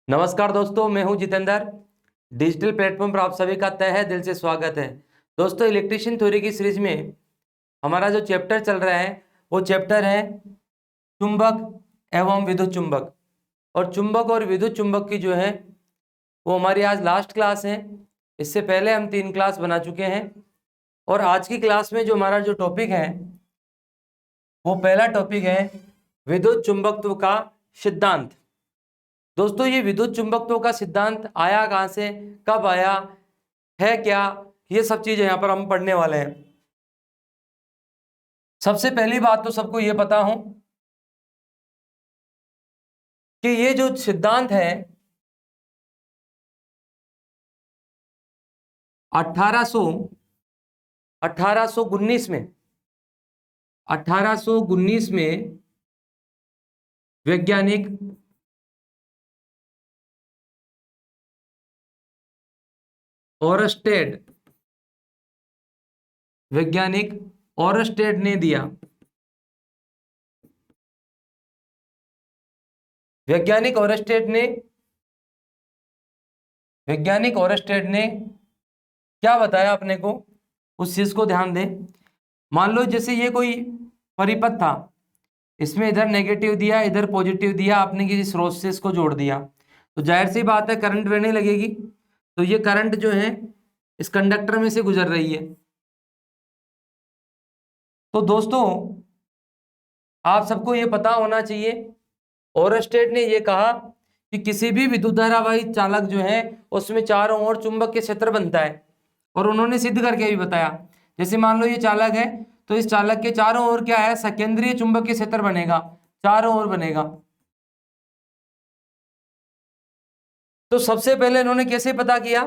नमस्कार दोस्तों, मैं हूं जितेंद्र। डिजिटल प्लेटफॉर्म पर आप सभी का तहे दिल से स्वागत है। दोस्तों, इलेक्ट्रिशियन थ्योरी की सीरीज में हमारा जो चैप्टर चल रहा है वो चैप्टर है चुंबक एवं विद्युत चुंबक। और चुंबक और विद्युत चुंबक की जो है वो हमारी आज लास्ट क्लास है। इससे पहले हम 3 क्लास बना चुके हैं और आज की क्लास में जो हमारा जो टॉपिक है वो पहला टॉपिक है विद्युत चुंबकत्व का सिद्धांत। दोस्तों, ये विद्युत चुंबकत्व का सिद्धांत आया कहाँ से, कब आया है, क्या, ये सब चीजें यहाँ पर हम पढ़ने वाले हैं। सबसे पहली बात तो सबको ये पता हो कि ये जो सिद्धांत है 1819 में 1819 में वैज्ञानिक ओरस्टेड ने दिया। वैज्ञानिक ओरस्टेड ने क्या बताया अपने को, उस चीज को ध्यान दें। मान लो जैसे ये कोई परिपथ था, इसमें इधर नेगेटिव दिया, इधर पॉजिटिव दिया, आपने किसी स्रोत से इसको जोड़ दिया तो जाहिर सी बात है करंट बहने लगेगी। तो ये करंट जो है इस कंडक्टर में से गुजर रही है। तो दोस्तों, आप सबको ये पता होना चाहिए, ओरस्टेड ने ये कहा कि किसी भी विद्युत धारावाही चालक जो है उसमें चारों ओर चुंबक के क्षेत्र बनता है। और उन्होंने सिद्ध करके भी बताया। जैसे मान लो ये चालक है तो इस चालक के चारों ओर क्या है, सकेंद्रीय चुंबकीय क्षेत्र बनेगा, चारों ओर बनेगा। तो सबसे पहले इन्होंने कैसे पता किया,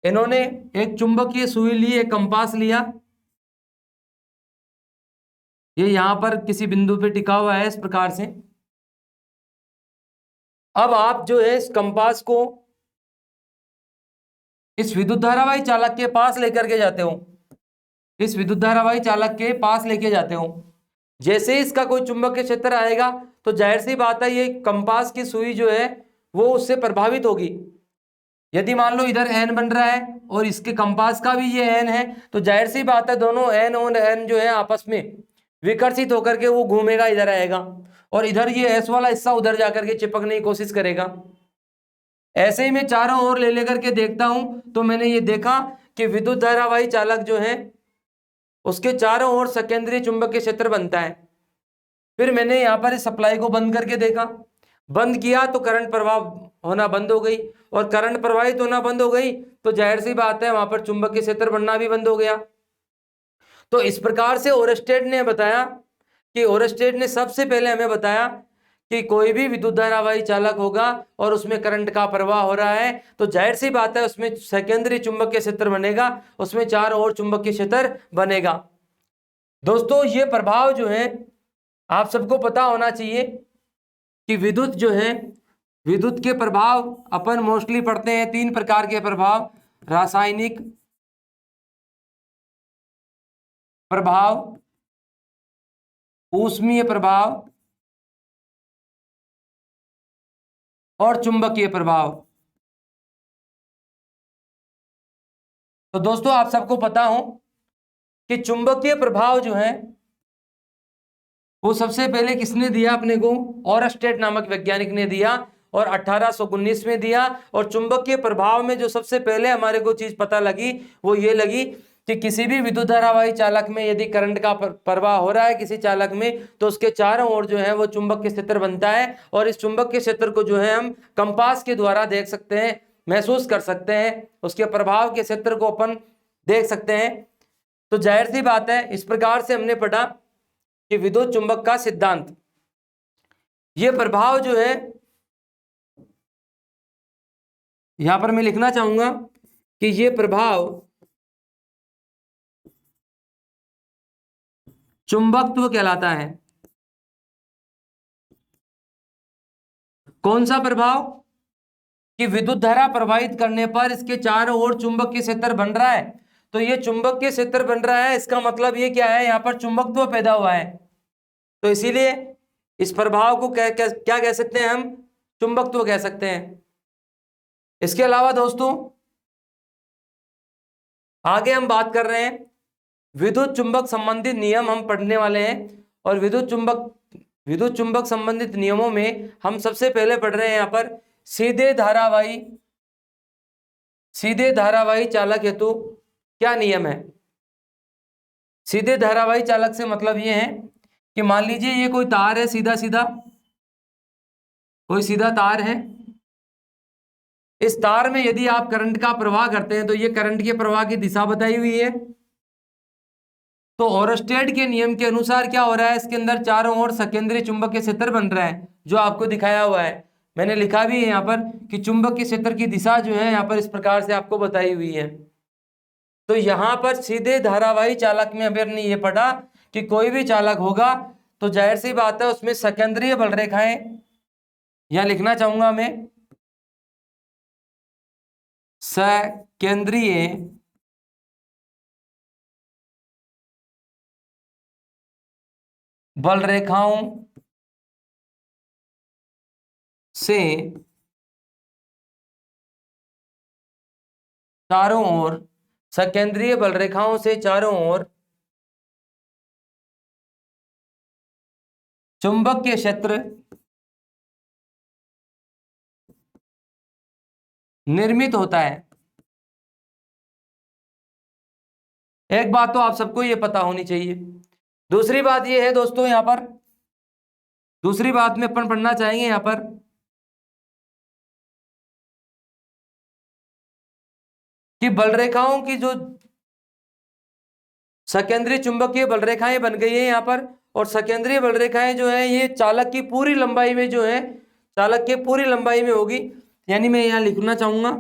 इन्होंने एक चुंबकीय सुई ली, एक कंपास लिया, ये यहां पर किसी बिंदु पे टिका हुआ है इस प्रकार से। अब आप जो है इस कंपास को इस विद्युत धारावाही चालक के पास लेकर के जाते हो, इस विद्युत धारावाही चालक के पास लेके जाते हो। जैसे ही इसका कोई चुंबकीय क्षेत्र आएगा तो जाहिर सी बात है ये कंपास की सुई जो है वो उससे प्रभावित होगी। यदि मान लो इधर एन बन रहा है और इसके कंपास का भी ये एन है तो जाहिर सी बात है दोनों एन और एन जो है आपस में विकर्षित होकर के वो घूमेगा, इधर आएगा और इधर ये एस वाला हिस्सा उधर जाकर के चिपकने की कोशिश करेगा। ऐसे ही मैं चारों ओर ले लेकर के देखता हूं तो मैंने ये देखा कि विद्युत धारावाही चालक जो है उसके चारों ओर सकेंद्रीय चुंबकीय क्षेत्र बनता है। फिर मैंने यहाँ पर इस सप्लाई को बंद करके देखा, बंद किया तो करंट प्रवाह होना बंद हो गई और करंट प्रवाहित होना बंद हो गई तो जाहिर सी बात है वहां पर चुंबकीय क्षेत्र बनना भी बंद हो गया। तो इस प्रकार से ओरस्टेड ने बताया कि ओरस्टेड ने सबसे पहले हमें बताया कि कोई भी विद्युत धारावाही चालक होगा और उसमें करंट का प्रवाह हो रहा है तो जाहिर सी बात है उसमें सेकेंडरी चुंबकीय क्षेत्र बनेगा, उसमें चारों ओर चुंबकीय क्षेत्र बनेगा। दोस्तों, ये प्रभाव जो है आप सबको पता होना चाहिए कि विद्युत जो है, विद्युत के प्रभाव अपन मोस्टली पढ़ते हैं 3 प्रकार के प्रभाव, रासायनिक प्रभाव, ऊष्मीय प्रभाव और चुंबकीय प्रभाव। तो दोस्तों, आप सबको पता हो कि चुंबकीय प्रभाव जो है वो सबसे पहले किसने दिया अपने को, ओरस्टेड नामक वैज्ञानिक ने दिया और 1819 में दिया। और चुंबकीय प्रभाव में जो सबसे पहले हमारे को चीज पता लगी वो ये लगी कि किसी भी विद्युत धारावाही चालक में यदि करंट का प्रवाह हो रहा है किसी चालक में तो उसके चारों ओर जो है वो चुंबकीय क्षेत्र बनता है और इस चुंबकीय क्षेत्र को जो है हम कंपास के द्वारा देख सकते हैं, महसूस कर सकते हैं, उसके प्रभाव के क्षेत्र को अपन देख सकते हैं। तो जाहिर सी बात है इस प्रकार से हमने पढ़ा कि विद्युत चुंबक का सिद्धांत, ये प्रभाव जो है यहां पर मैं लिखना चाहूंगा कि ये प्रभाव चुंबकत्व कहलाता है। कौन सा प्रभाव, कि विद्युत धारा प्रवाहित करने पर इसके चारों ओर चुंबकीय क्षेत्र बन रहा है। तो ये चुंबकीय क्षेत्र बन रहा है, इसका मतलब ये क्या है, यहां पर चुंबकत्व पैदा हुआ है। तो इसीलिए इस प्रभाव को क्या कह सकते हैं हम, चुंबकत्व कह सकते हैं। इसके अलावा दोस्तों आगे हम बात कर रहे हैं विद्युत चुंबक संबंधित नियम हम पढ़ने वाले हैं। और विद्युत चुंबक संबंधित नियमों में हम सबसे पहले पढ़ रहे हैं यहाँ पर सीधे धारावाही चालक हेतु क्या नियम है। सीधे धारावाही चालक से मतलब ये है कि मान लीजिए ये कोई तार है, कोई सीधा तार है। इस तार में यदि आप करंट का प्रवाह करते हैं तो ये करंट के प्रवाह की दिशा बताई हुई है। तो ओरस्टेड के नियम के अनुसार क्या हो रहा है, इसके अंदर चारों ओर सकेंद्रीय चुंबकीय क्षेत्र बन रहा है, जो आपको दिखाया हुआ है। मैंने लिखा भी है यहाँ पर कि चुंबकीय क्षेत्र की दिशा जो है यहाँ पर इस प्रकार से आपको बताई हुई है। तो यहाँ पर सीधे धारावाही चालक में अभी हमने ये पढ़ा कि कोई भी चालक होगा तो जाहिर सी बात है उसमें सकेंद्रीय बल रेखाएं, यहां लिखना चाहूंगा मैं, सकेंद्रीय बल रेखाओं से चारों ओर, सकेंद्रीय बल रेखाओं से चारों ओर चुंबकीय क्षेत्र निर्मित होता है। एक बात तो आप सबको ये पता होनी चाहिए। दूसरी बात ये है दोस्तों, यहां पर दूसरी बात में अपन पढ़ना चाहेंगे यहां पर कि बल रेखाओं की जो सकेंद्रीय चुंबकीय बल रेखाएं बन गई है यहां पर, और सकेंद्रीय बल रेखाएं जो है ये चालक की पूरी लंबाई में जो है, चालक की पूरी लंबाई में होगी। यानी मैं यहां लिखना चाहूंगा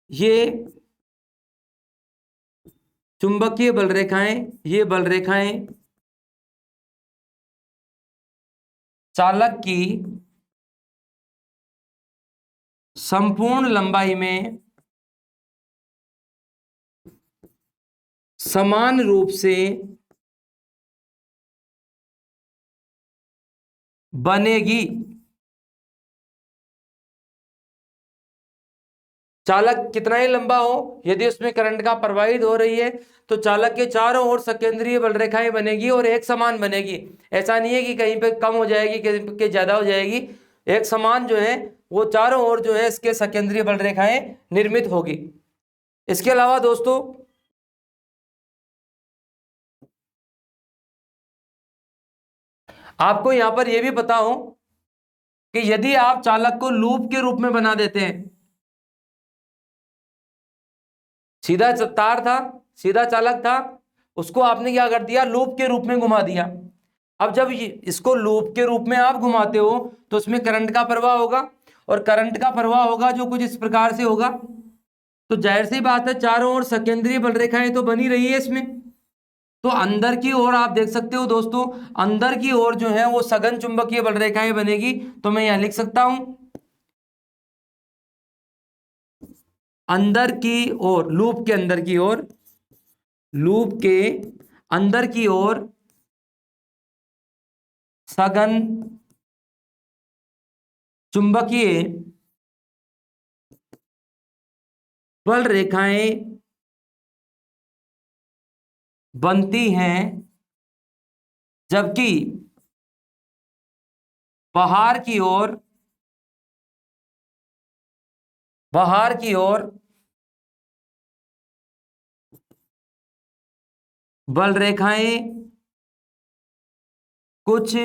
ये चुंबकीय बल रेखाएं, ये बल रेखाएं चालक की संपूर्ण लंबाई में समान रूप से बनेगी। चालक कितना ही लंबा हो, यदि उसमें करंट का प्रवाहित हो रही है तो चालक के चारों ओर सकेंद्रीय बल रेखाएं बनेगी और एक समान बनेगी। ऐसा नहीं है कि कहीं पे कम हो जाएगी, कहीं पे ज्यादा हो जाएगी। एक समान जो है वो चारों ओर जो है इसके सकेंद्रीय बल रेखाएं निर्मित होगी। इसके अलावा दोस्तों आपको यहां पर यह भी पता हो कि यदि आप चालक को लूप के रूप में बना देते हैं, सीधा तार था, सीधा चालक था, उसको आपने क्या कर दिया, लूप के रूप में घुमा दिया। अब जब इसको लूप के रूप में आप घुमाते हो तो उसमें करंट का प्रवाह होगा, और करंट का प्रवाह होगा जो कुछ इस प्रकार से होगा। तो जाहिर सी बात है चारों ओर सकेंद्रीय बल रेखाएं तो बनी रही है इसमें। तो अंदर की ओर आप देख सकते हो दोस्तों, अंदर की ओर जो है वो सघन चुंबकीय बल रेखाएं बनेगी। तो मैं यहां लिख सकता हूं अंदर की ओर, लूप के अंदर की ओर, लूप के अंदर की ओर सघन चुंबकीय बल रेखाएं बनती हैं, जबकि बाहर की ओर बल रेखाएं कुछ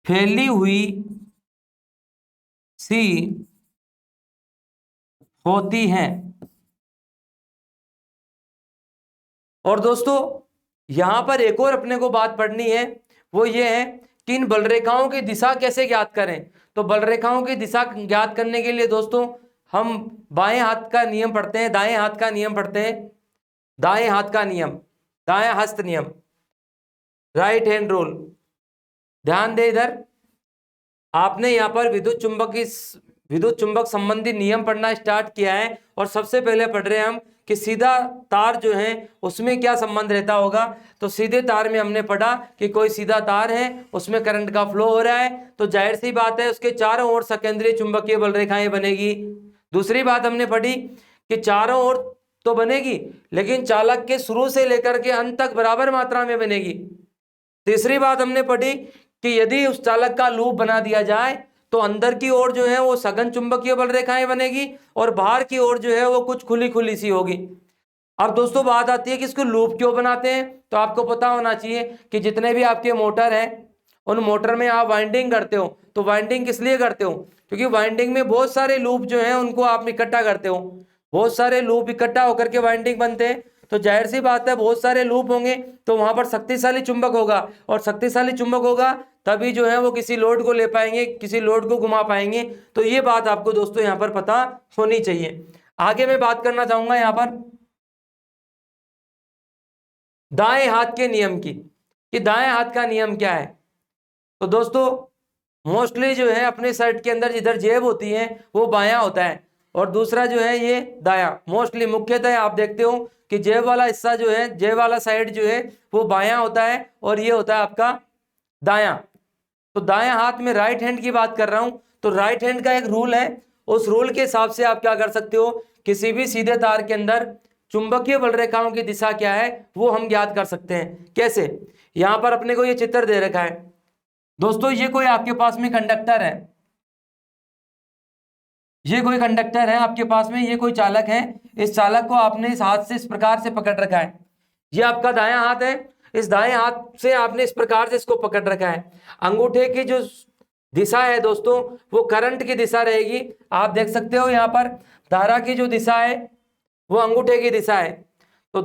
फैली हुई सी होती हैं। और दोस्तों यहां पर एक और अपने को बात पढ़नी है, वो ये है कि इन बल रेखाओं की दिशा कैसे ज्ञात करें। तो बल रेखाओं की दिशा ज्ञात करने के लिए दोस्तों हम बाएं हाथ का नियम पढ़ते हैं, दाएं हाथ का नियम पढ़ते हैं। दाएं हाथ का नियम, दाएं हस्त नियम, राइट हैंड रूल। ध्यान दे इधर, आपने यहाँ पर विद्युत चुंबक संबंधी नियम पढ़ना स्टार्ट किया है, और सबसे पहले पढ़ रहे हैं हम कि सीधा तार जो है उसमें क्या संबंध रहता होगा। तो सीधे तार में हमने पढ़ा कि कोई सीधा तार है, उसमें करंट का फ्लो हो रहा है, तो जाहिर सी बात है उसके चारों ओर सकेंद्रीय चुंबकीय बल रेखाएं बनेगी। दूसरी बात हमने पढ़ी कि चारों ओर तो बनेगी, लेकिन चालक के शुरू से लेकर के अंत तक बराबर मात्रा में बनेगी। तीसरी बात हमने पढ़ी कि यदि उस चालक का लूप बना दिया जाए तो अंदर की ओर जो है वो सघन चुंबकीय बल रेखाएं बनेगी और बाहर की ओर जो है वो कुछ खुली खुली सी होगी। अब दोस्तों बात आती है कि इसको लूप क्यों बनाते हैं। तो आपको पता होना चाहिए कि जितने भी आपके मोटर हैं उन मोटर में आप वाइंडिंग करते हो, तो वाइंडिंग किस लिए करते हो, क्योंकि वाइंडिंग में बहुत सारे लूप जो है उनको आप इकट्ठा करते हो, बहुत सारे लूप इकट्ठा होकर के वाइंडिंग बनते हैं। तो जाहिर सी बात है बहुत सारे लूप होंगे तो वहां पर शक्तिशाली चुंबक होगा, और शक्तिशाली चुंबक होगा तभी जो है वो किसी लोड को ले पाएंगे, किसी लोड को घुमा पाएंगे। तो ये बात आपको दोस्तों यहाँ पर पता होनी चाहिए। आगे मैं बात करना चाहूंगा यहाँ पर दाएं हाथ के नियम की, कि दाएं हाथ का नियम क्या है। तो दोस्तों मोस्टली जो है अपने शर्ट के अंदर जिधर जेब होती है वो बायां होता है, और दूसरा जो है ये दायां। मोस्टली मुख्यतः आप देखते हो कि जेब वाला हिस्सा जो है, जेब वाला साइड जो है वो बायां होता है, और ये होता है आपका दायां। तो दायां हाथ में राइट हैंड की बात कर रहा हूं, तो राइट हैंड का एक रूल है, उस रूल के हिसाब से आप क्या कर सकते हो, किसी भी सीधे तार के अंदर चुंबकीय बल रेखाओं की दिशा क्या है वो हम ज्ञात कर सकते हैं। कैसे, यहां पर अपने को ये चित्र दे रखा है दोस्तों, ये कोई आपके पास में कंडक्टर है, ये कोई कंडक्टर है आपके पास में, ये कोई चालक है, इस चालक को आपने इस हाथ से इस प्रकार से पकड़ रखा है, ये आपका दायां हाथ है, इस दाएं हाथ से आपने इस प्रकार से इसको पकड़ रखा है। अंगूठे की जो दिशा है दोस्तों वो करंट की दिशा रहेगी। आप देख सकते हो यहाँ पर धारा की जो दिशा है वो अंगूठे की दिशा है, तो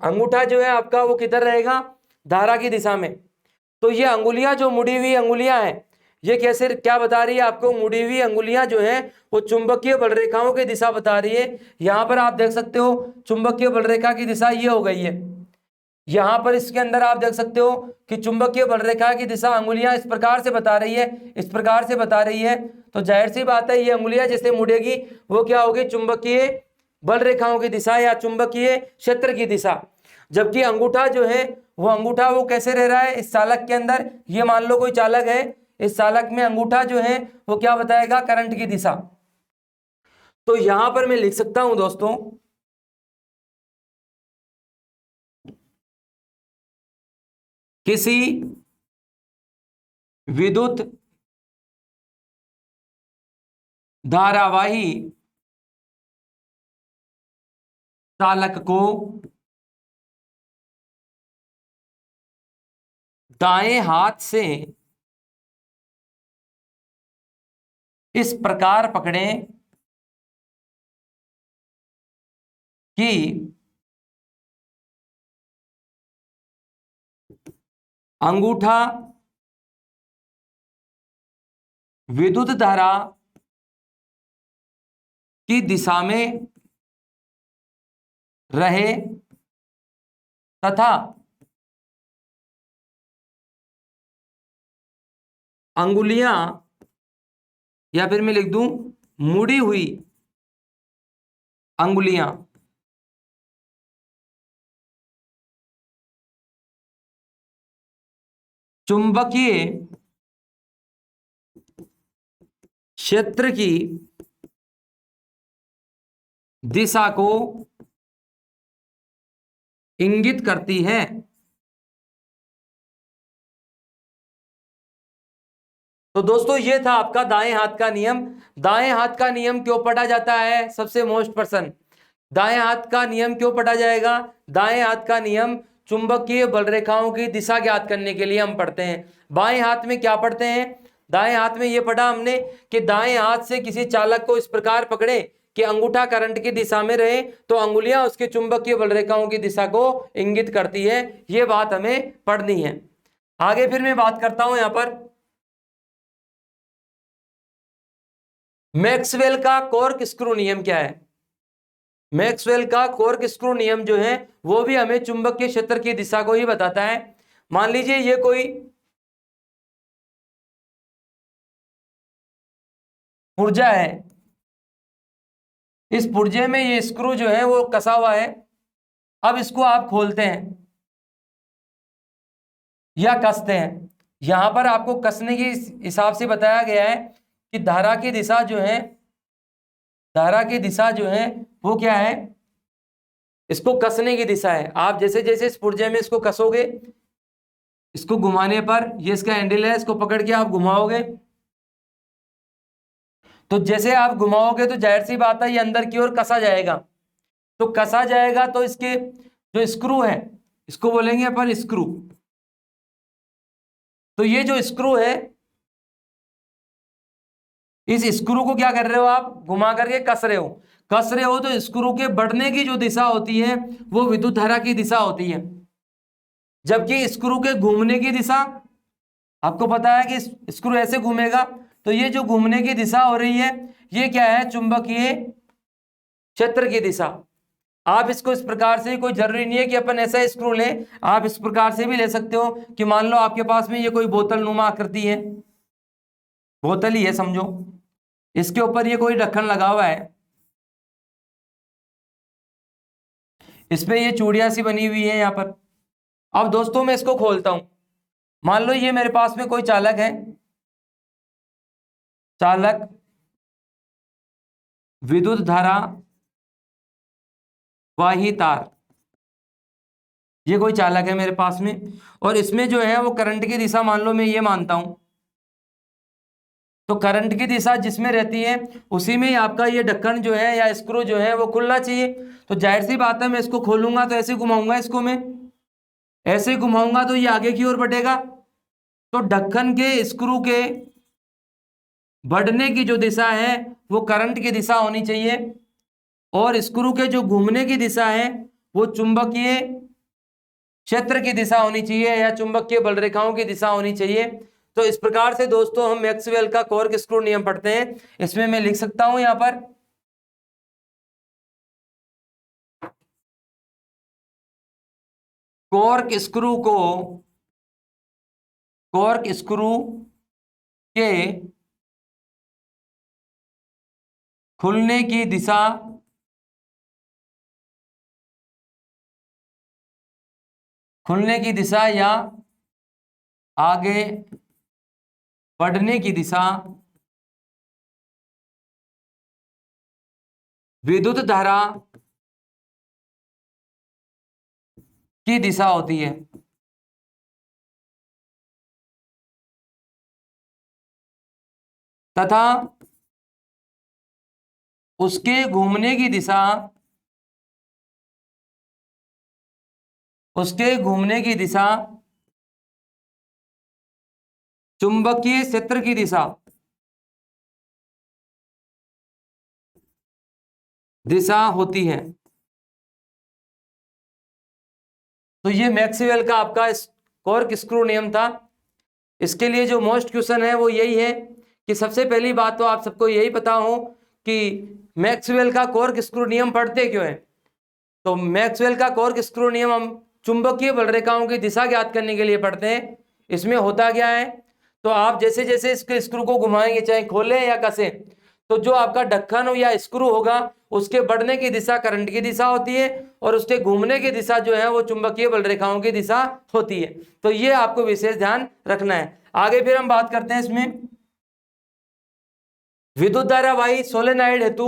अंगूठा जो है आपका वो किधर रहेगा, धारा की दिशा में। तो ये अंगुलियां जो मुड़ी हुई अंगुलियां हैं ये कैसे क्या बता रही है आपको, मुड़ी हुई अंगुलियां जो है वो चुंबकीय बल रेखाओं की दिशा बता रही है। यहां पर आप देख सकते हो चुंबकीय बल रेखा की दिशा ये हो गई है, यहां पर इसके अंदर आप देख सकते हो कि चुंबकीय बल रेखा की दिशा अंगुलियां इस प्रकार से बता रही है, इस प्रकार से बता रही है। तो जाहिर सी बात है ये अंगुलियां जैसे मुड़ेगी वो क्या होगी, चुंबकीय बल रेखाओं की दिशा या चुंबकीय क्षेत्र की दिशा। जबकि अंगूठा जो है वो अंगूठा वो कैसे रह रहा है इस चालक के अंदर, ये मान लो कोई चालक है, इस चालक में अंगूठा जो है वो क्या बताएगा, करंट की दिशा। तो यहां पर मैं लिख सकता हूं दोस्तों किसी विद्युत धारावाही चालक को दाएं हाथ से इस प्रकार पकड़ें कि अंगूठा विद्युत धारा की दिशा में रहे तथा अंगुलियां, या फिर मैं लिख दूं मुड़ी हुई अंगुलियां चुंबकीय क्षेत्र की दिशा को इंगित करती है। तो दोस्तों ये था आपका दाएं हाथ का नियम। दाएं हाथ का नियम क्यों पढ़ा जाता है, सबसे मोस्ट पर्सन, दाएं हाथ का नियम क्यों पढ़ा जाएगा, दाएं हाथ का नियम चुंबकीय बल रेखाओं की दिशा ज्ञात करने के लिए हम पढ़ते हैं। बाएं हाथ में क्या पढ़ते हैं, दाएं हाथ में ये पढ़ा हमने कि दाएं हाथ से किसी चालक को इस प्रकार पकड़े कि अंगूठा करंट की दिशा में रहे तो अंगुलियां उसके चुंबकीय बल रेखाओं की दिशा को इंगित करती है। ये बात हमें पढ़नी है। आगे फिर मैं बात करता हूं यहां पर मैक्सवेल का कॉर्क स्क्रू नियम क्या है। मैक्सवेल का कॉर्क स्क्रू नियम जो है वो भी हमें चुंबकीय क्षेत्र की दिशा को ही बताता है। मान लीजिए ये कोई ऊर्जा है, इस पुर्जे में ये स्क्रू जो है वो कसा हुआ है। अब इसको आप खोलते हैं या कसते हैं। यहां पर आपको कसने के हिसाब से बताया गया है कि धारा की दिशा जो है, धारा की दिशा जो है वो क्या है, इसको कसने की दिशा है। आप जैसे जैसे इस पुर्जे में इसको कसोगे, इसको घुमाने पर, ये इसका हैंडल है, इसको पकड़ के आप घुमाओगे, तो जैसे आप घुमाओगे तो जाहिर सी बात है ये अंदर की ओर कसा जाएगा। तो कसा जाएगा तो इसके जो स्क्रू है, इसको बोलेंगे अपन स्क्रू। तो ये जो स्क्रू है, इस स्क्रू को क्या कर रहे हो आप, घुमा करके कस रहे हो। कस रहे हो तो स्क्रू के बढ़ने की जो दिशा होती है वो विद्युत धारा की दिशा होती है, जबकि स्क्रू के घूमने की दिशा, आपको पता है कि स्क्रू ऐसे घूमेगा, तो ये जो घूमने की दिशा हो रही है ये क्या है, चुंबकीय क्षेत्र की दिशा। आप इसको इस प्रकार से, कोई जरूरी नहीं है कि अपन ऐसा स्क्रू लें, आप इस प्रकार से भी ले सकते हो कि मान लो आपके पास में ये कोई बोतल नुमा आकृति है, बोतल ही है समझो, इसके ऊपर ये कोई ढक्कन लगा हुआ है, इस पे ये चूड़ियां सी बनी हुई है यहां पर। अब दोस्तों मैं इसको खोलता हूं, मान लो ये मेरे पास में कोई चालक है, चालक विद्युत धारा वाही तार, ये कोई चालक है मेरे पास में, और इसमें जो है वो करंट की दिशा मान लो मैं ये मानता हूं। तो करंट की दिशा जिसमें रहती है उसी में ही आपका ये ढक्कन जो है या स्क्रू जो है वो खुलना चाहिए। तो जाहिर सी बात है मैं इसको खोलूंगा तो ऐसे घुमाऊंगा, इसको मैं ऐसे घुमाऊंगा तो ये आगे की ओर बढ़ेगा। तो ढक्कन के स्क्रू के बढ़ने की जो दिशा है वो करंट की दिशा होनी चाहिए, और स्क्रू के जो घूमने की दिशा है वो चुंबकीय क्षेत्र की दिशा होनी चाहिए या चुंबकीय बल रेखाओं की दिशा होनी चाहिए। तो इस प्रकार से दोस्तों हम मैक्सवेल का कॉर्क स्क्रू नियम पढ़ते हैं। इसमें मैं लिख सकता हूं यहां पर कॉर्क स्क्रू को, कॉर्क स्क्रू के खुलने की दिशा या आगे बढ़ने की दिशा विद्युत धारा की दिशा होती है, तथा उसके घूमने की दिशा, उसके घूमने की दिशा चुंबकीय क्षेत्र की दिशा होती है। तो ये मैक्सवेल का आपका कॉर्क स्क्रू नियम था। इसके लिए जो मोस्ट क्वेश्चन है वो यही है कि सबसे पहली बात तो आप सबको यही पता हो कि मैक्सवेल का कॉर्क स्क्रू नियम पढ़ते क्यों है। तो मैक्सवेल का कॉर्क स्क्रू नियम हम चुंबकीय बल रेखाओं की दिशा ज्ञात करने के लिए पढ़ते हैं। इसमें होता क्या है, तो आप जैसे जैसे इसके स्क्रू को घुमाएंगे, चाहे खोलें या कसें, तो जो आपका ढक्कन या स्क्रू होगा उसके बढ़ने की दिशा करंट की दिशा होती है, और उसके घूमने की दिशा जो है वो चुंबकीय बल रेखाओं की दिशा होती है। तो ये आपको विशेष ध्यान रखना है। आगे फिर हम बात करते हैं इसमें विद्युत धारावाही सोलेनॉइड हेतु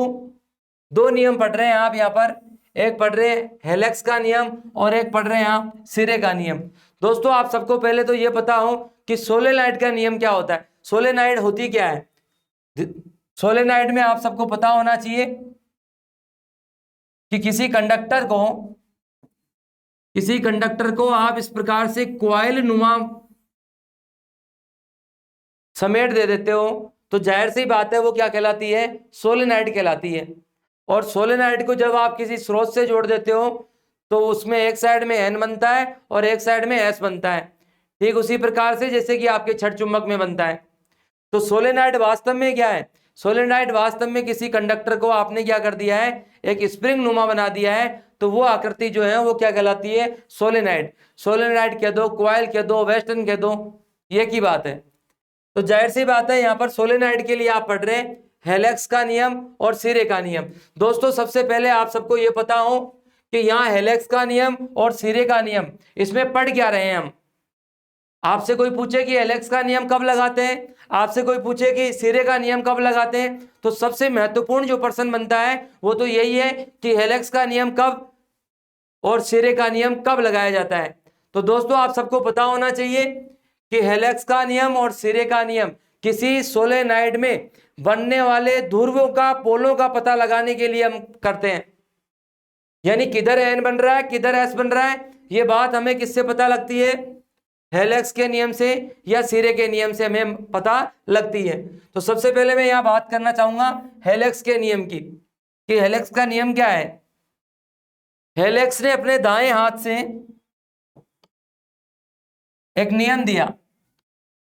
दो नियम पढ़ रहे हैं आप यहाँ पर, एक पढ़ रहे हैं हेलेक्स का नियम और एक पढ़ रहे हैं आप सिरे का नियम। दोस्तों आप सबको पहले तो ये पता हो कि सोलेनॉइड का नियम क्या होता है, सोलेनॉइड होती क्या है। सोलेनॉइड में आप सबको पता होना चाहिए कि किसी कंडक्टर को आप इस प्रकार से कॉइल नुमा समेट दे देते हो तो जाहिर सी बात है वो क्या कहलाती है, सोलेनॉइड कहलाती है। और सोलेनॉइड को जब आप किसी स्रोत से जोड़ देते हो तो उसमें एक साइड में N बनता है और एक साइड में S बनता है, ठीक उसी प्रकार से जैसे कि आपके छड़ चुंबक में बनता है। तो सोलेनॉइड वास्तव में क्या है, सोलेनॉइड वास्तव में किसी कंडक्टर को आपने क्या कर दिया है, एक स्प्रिंग नुमा बना दिया है, तो वो आकृति जो है वो क्या कहलाती है, सोलेनॉइड। सोलेनॉइड कह दो, कॉइल कह दो, वेस्टर्न कह दो, ये की बात है। तो जाहिर सी बात है यहाँ पर सोलेनॉइड के लिए आप पढ़ रहे हैं हेलेक्स का नियम और सिरे का नियम। दोस्तों सबसे पहले आप सबको ये पता हो कि यहाँ हेलेक्स का नियम और सिरे का नियम, इसमें पढ़ क्या रहे हैं हम। आपसे कोई पूछे कि हेलेक्स का नियम कब लगाते हैं, आपसे कोई पूछे कि सिरे का नियम कब लगाते हैं, तो सबसे महत्वपूर्ण जो प्रश्न बनता है वो तो यही है कि हेलेक्स का नियम कब और सिरे का नियम कब लगाया जाता है। तो दोस्तों आप सबको पता होना चाहिए कि हेलेक्स का नियम और सिरे का नियम किसी सोलेनॉइड में बनने वाले ध्रुवों का, पोलों का पता लगाने के लिए हम करते हैं। यानी किधर एन बन रहा है, किधर एस बन रहा है, ये बात हमें किससे पता लगती है, हेलेक्स के नियम से या सिरे के नियम से हमें पता लगती है। तो सबसे पहले मैं यहां बात करना चाहूंगा हेलेक्स के नियम की, कि हेलेक्स का नियम क्या है। हेलेक्स ने अपने दाएं हाथ से एक नियम दिया,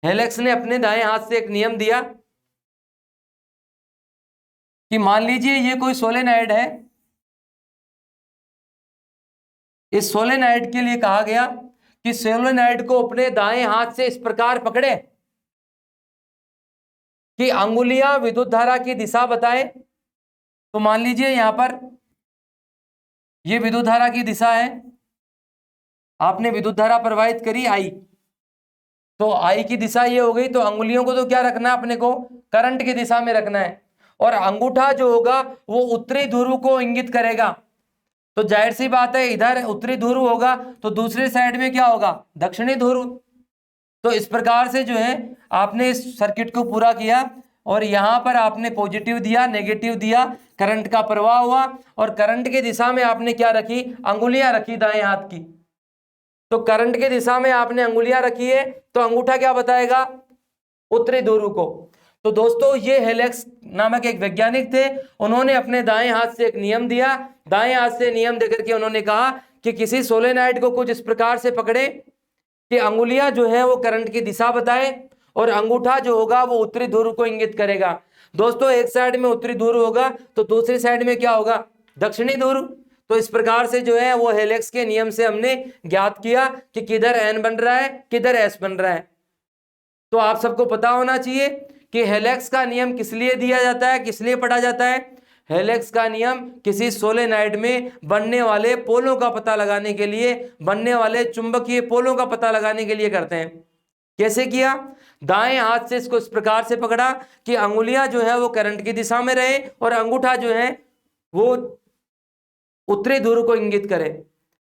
हेलेक्स ने अपने दाएं हाथ से एक नियम दिया कि मान लीजिए ये कोई सोलेनॉइड है, इस सोलेनॉइड के लिए कहा गया कि सोलेनॉइड को अपने दाएं हाथ से इस प्रकार पकड़े कि अंगुलियां विद्युत धारा की दिशा बताए। तो मान लीजिए यहां पर ये विद्युत धारा की दिशा है, आपने विद्युत धारा प्रवाहित करी आई, तो आई की दिशा ये हो गई, तो अंगुलियों को तो क्या रखना है अपने को, करंट की दिशा में रखना है, और अंगूठा जो होगा वो उत्तरी ध्रुव को इंगित करेगा। तो जाहिर सी बात है इधर उत्तरी ध्रुव होगा तो दूसरी साइड में क्या होगा, दक्षिणी ध्रुव। तो इस प्रकार से जो है आपने इस सर्किट को पूरा किया, और यहां पर आपने पॉजिटिव दिया, नेगेटिव दिया, करंट का प्रवाह हुआ, और करंट की दिशा में आपने क्या रखी, अंगुलियां रखी दाएं हाथ की। तो करंट की दिशा में आपने अंगुलियां रखी है, तो अंगूठा क्या बताएगा, उत्तरी ध्रुव को। तो दोस्तों ये हेलेक्स नामक एक वैज्ञानिक थे, उन्होंने अपने दाएं हाथ से एक नियम दिया, दाएं हाथ से नियम देकर के उन्होंने कहा कि किसी सोलेनॉइड को कुछ इस प्रकार से पकड़े कि अंगुलियां जो है वो करंट की दिशा बताए, और अंगूठा जो होगा वो उत्तरी ध्रुव को इंगित करेगा। दोस्तों एक साइड में उत्तरी ध्रुव होगा तो दूसरी साइड में क्या होगा, दक्षिणी ध्रुव। तो इस प्रकार से जो है वो हेलेक्स के नियम से हमने ज्ञात किया कि किधर एन बन रहा है, किधर एस बन रहा है। तो आप सबको पता होना चाहिए कि हेलेक्स का नियम किस लिए दिया जाता है, किस लिए पढ़ा जाता है। हेलेक्स का नियम किसी सोलेनॉइड में बनने वाले पोलों का पता लगाने के लिए, बनने वाले चुंबकीय पोलों का पता लगाने के लिए करते हैं। कैसे किया, दाएं हाथ से इसको इस प्रकार से पकड़ा कि अंगुलियां जो है वो करंट की दिशा में रहे, और अंगूठा जो है वो उत्तरी ध्रुव को इंगित करे।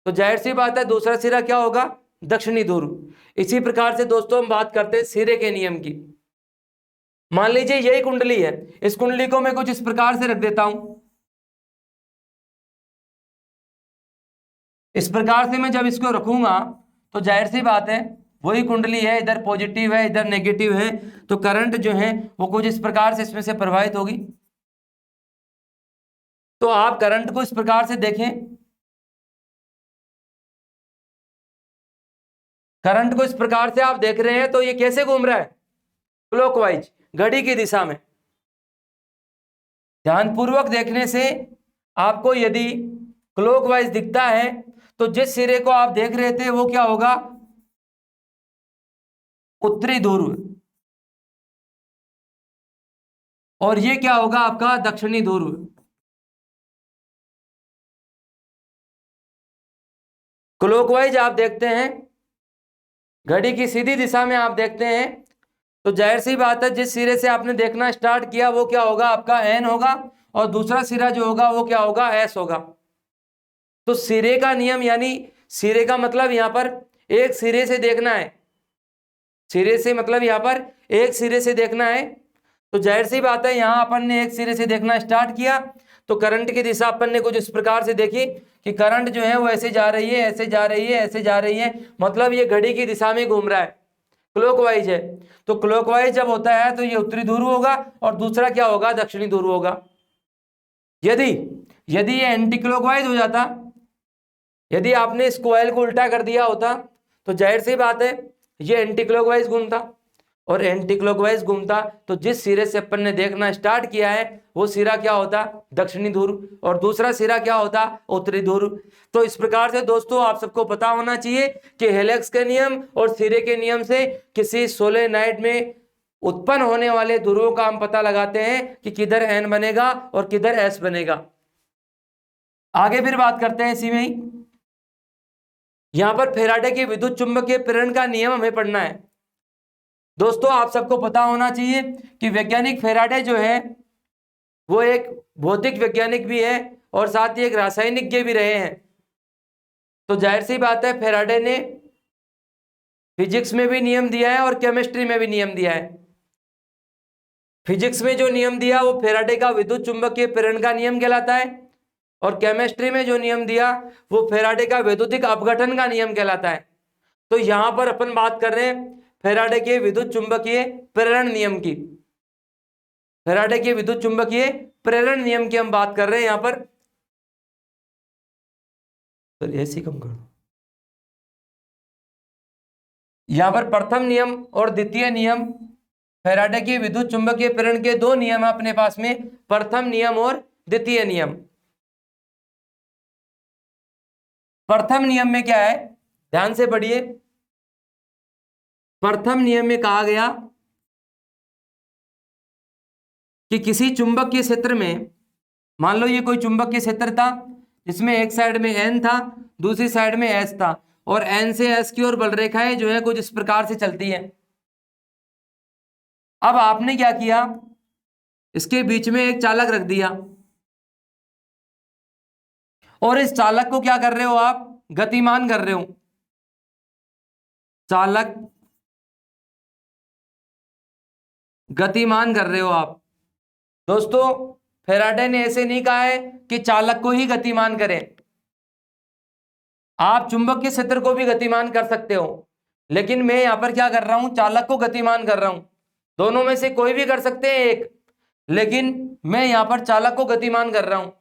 तो जाहिर सी बात है दूसरा सिरा क्या होगा, दक्षिणी ध्रुव। इसी प्रकार से दोस्तों हम बात करते हैं सिरे के नियम की। मान लीजिए यही कुंडली है, इस कुंडली को मैं कुछ इस प्रकार से रख देता हूं, इस प्रकार से मैं जब इसको रखूंगा तो जाहिर सी बात है वही कुंडली है, इधर पॉजिटिव है इधर नेगेटिव है, तो करंट जो है वो कुछ इस प्रकार से इसमें से प्रवाहित होगी। तो आप करंट को इस प्रकार से देखें, करंट को इस प्रकार से आप देख रहे हैं, तो ये कैसे घूम रहा है, क्लॉकवाइज, घड़ी की दिशा में। ध्यानपूर्वक देखने से आपको यदि क्लॉकवाइज दिखता है तो जिस सिरे को आप देख रहे थे वो क्या होगा, उत्तरी ध्रुव, और ये क्या होगा आपका दक्षिणी ध्रुव। क्लॉकवाइज आप देखते हैं, घड़ी की सीधी दिशा में आप देखते हैं, तो जाहिर सी बात है जिस सिरे से आपने देखना स्टार्ट किया वो क्या होगा, आपका एन होगा, और दूसरा सिरा जो होगा वो क्या होगा, एस होगा। तो सिरे का नियम, यानी सिरे का मतलब यहां पर एक सिरे से देखना है, सिरे से मतलब यहां पर एक सिरे से देखना है। तो जाहिर सी बात है यहां अपन ने एक सिरे से देखना स्टार्ट किया, तो करंट की दिशा अपन ने कुछ इस प्रकार से देखी कि करंट जो है वो ऐसे जा रही है, ऐसे जा रही है, ऐसे जा रही है, मतलब ये घड़ी की दिशा में घूम रहा है, क्लॉकवाइज है। तो क्लॉकवाइज जब होता है तो ये उत्तरी ध्रुव होगा, और दूसरा क्या होगा, दक्षिणी ध्रुव होगा। यदि ये एंटी क्लॉकवाइज हो जाता, यदि आपने इस कॉइल को उल्टा कर दिया होता, तो जाहिर सी बात है ये एंटी क्लॉकवाइज घूमता, और एंटी क्लॉकवाइज घूमता तो जिस सिरे से अपन ने देखना स्टार्ट किया है वो सिरा क्या होता, दक्षिणी ध्रुव, और दूसरा सिरा क्या होता, उत्तरी ध्रुव। तो इस प्रकार से दोस्तों आप सबको पता होना चाहिए कि हेलेक्स के नियम और सिरे के नियम से किसी सोलेनॉइड में उत्पन्न होने वाले ध्रुवों का हम पता लगाते हैं कि किधर N बनेगा और किधर S बनेगा। आगे फिर बात करते हैं इसी में ही। यहां पर फैराडे के विद्युत चुंबकीय प्रेरण का नियम हमें पढ़ना है। दोस्तों आप सबको पता होना चाहिए कि वैज्ञानिक फैराडे जो है वो एक भौतिक वैज्ञानिक भी है और साथ ही एक रासायनिज्ञ भी रहे हैं। तो जाहिर सी बात है फैराडे ने फिजिक्स में भी नियम दिया है और केमिस्ट्री में भी नियम दिया है। फिजिक्स में जो नियम दिया वो फैराडे का विद्युत चुंबकीय प्रेरण का नियम कहलाता है और केमिस्ट्री में जो नियम दिया वो फैराडे का वैद्युतिक अपघटन का नियम कहलाता है। तो यहां पर अपन बात कर रहे हैं फैराडे के विद्युत चुंबकीय प्रेरण नियम की। फैराडे के विद्युत चुंबकीय प्रेरण नियम की हम बात कर रहे हैं यहां पर। तो ऐसे कम कर दो। यहां पर प्रथम नियम और द्वितीय नियम, फैराडे के विद्युत चुंबकीय प्रेरण के दो नियम है अपने पास में, प्रथम नियम और द्वितीय नियम। प्रथम नियम में क्या है, ध्यान से पढ़िए। प्रथम नियम में कहा गया कि किसी चुंबकीय क्षेत्र में, मान लो ये कोई चुंबकीय क्षेत्र था जिसमें एक साइड में N था दूसरी साइड में S था और N से S की ओर बल रेखाएं जो है कुछ इस प्रकार से चलती हैं। अब आपने क्या किया, इसके बीच में एक चालक रख दिया और इस चालक को क्या कर रहे हो आप, गतिमान कर रहे हो। चालक गतिमान कर रहे हो आप। दोस्तों फैराडे ने ऐसे नहीं कहा है कि चालक को ही गतिमान करें, आप चुंबकीय क्षेत्र को भी गतिमान कर सकते हो, लेकिन मैं यहां पर क्या कर रहा हूं, चालक को गतिमान कर रहा हूं। दोनों में से कोई भी कर सकते हैं एक, लेकिन मैं यहां पर चालक को गतिमान कर रहा हूं।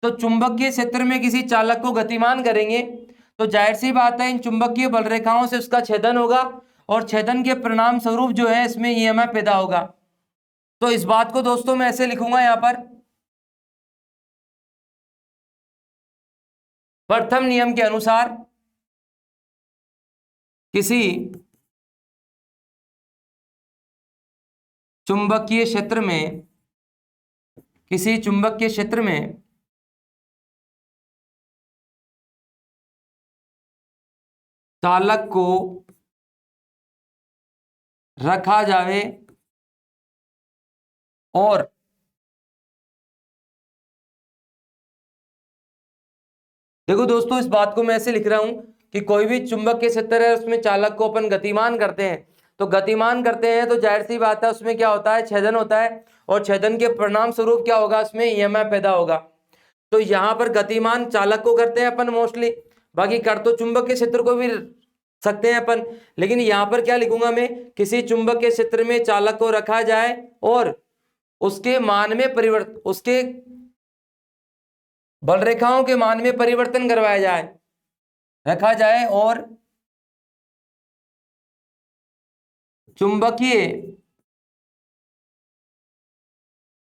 तो चुंबकीय क्षेत्र में किसी चालक को गतिमान करेंगे तो जाहिर सी बात है इन चुंबकीय बल रेखाओं से उसका छेदन होगा और छेदन के परिणाम स्वरूप जो है इसमें ईएमएफ पैदा होगा। तो इस बात को दोस्तों मैं ऐसे लिखूंगा यहां पर, प्रथम नियम के अनुसार किसी चुंबकीय क्षेत्र में, किसी चुंबकीय क्षेत्र में चालक को रखा जाए और देखो दोस्तों इस बात को मैं ऐसे लिख रहा हूं कि कोई भी चुंबकीय क्षेत्र है उसमें चालक को अपन गतिमान करते हैं, तो गतिमान करते हैं तो जाहिर सी बात है उसमें क्या होता है, छेदन होता है और छेदन के परिणाम स्वरूप क्या होगा, उसमें ईएमएफ पैदा होगा। तो यहां पर गतिमान चालक को करते हैं अपन मोस्टली, बाकी कर तो चुंबकीय क्षेत्र को भी सकते हैं अपन, लेकिन यहां पर क्या लिखूंगा मैं, किसी चुंबकीय क्षेत्र में चालक को रखा जाए और उसके मान में परिवर्तन, उसके बल रेखाओं के मान में परिवर्तन करवाया जाए, रखा जाए और चुंबकीय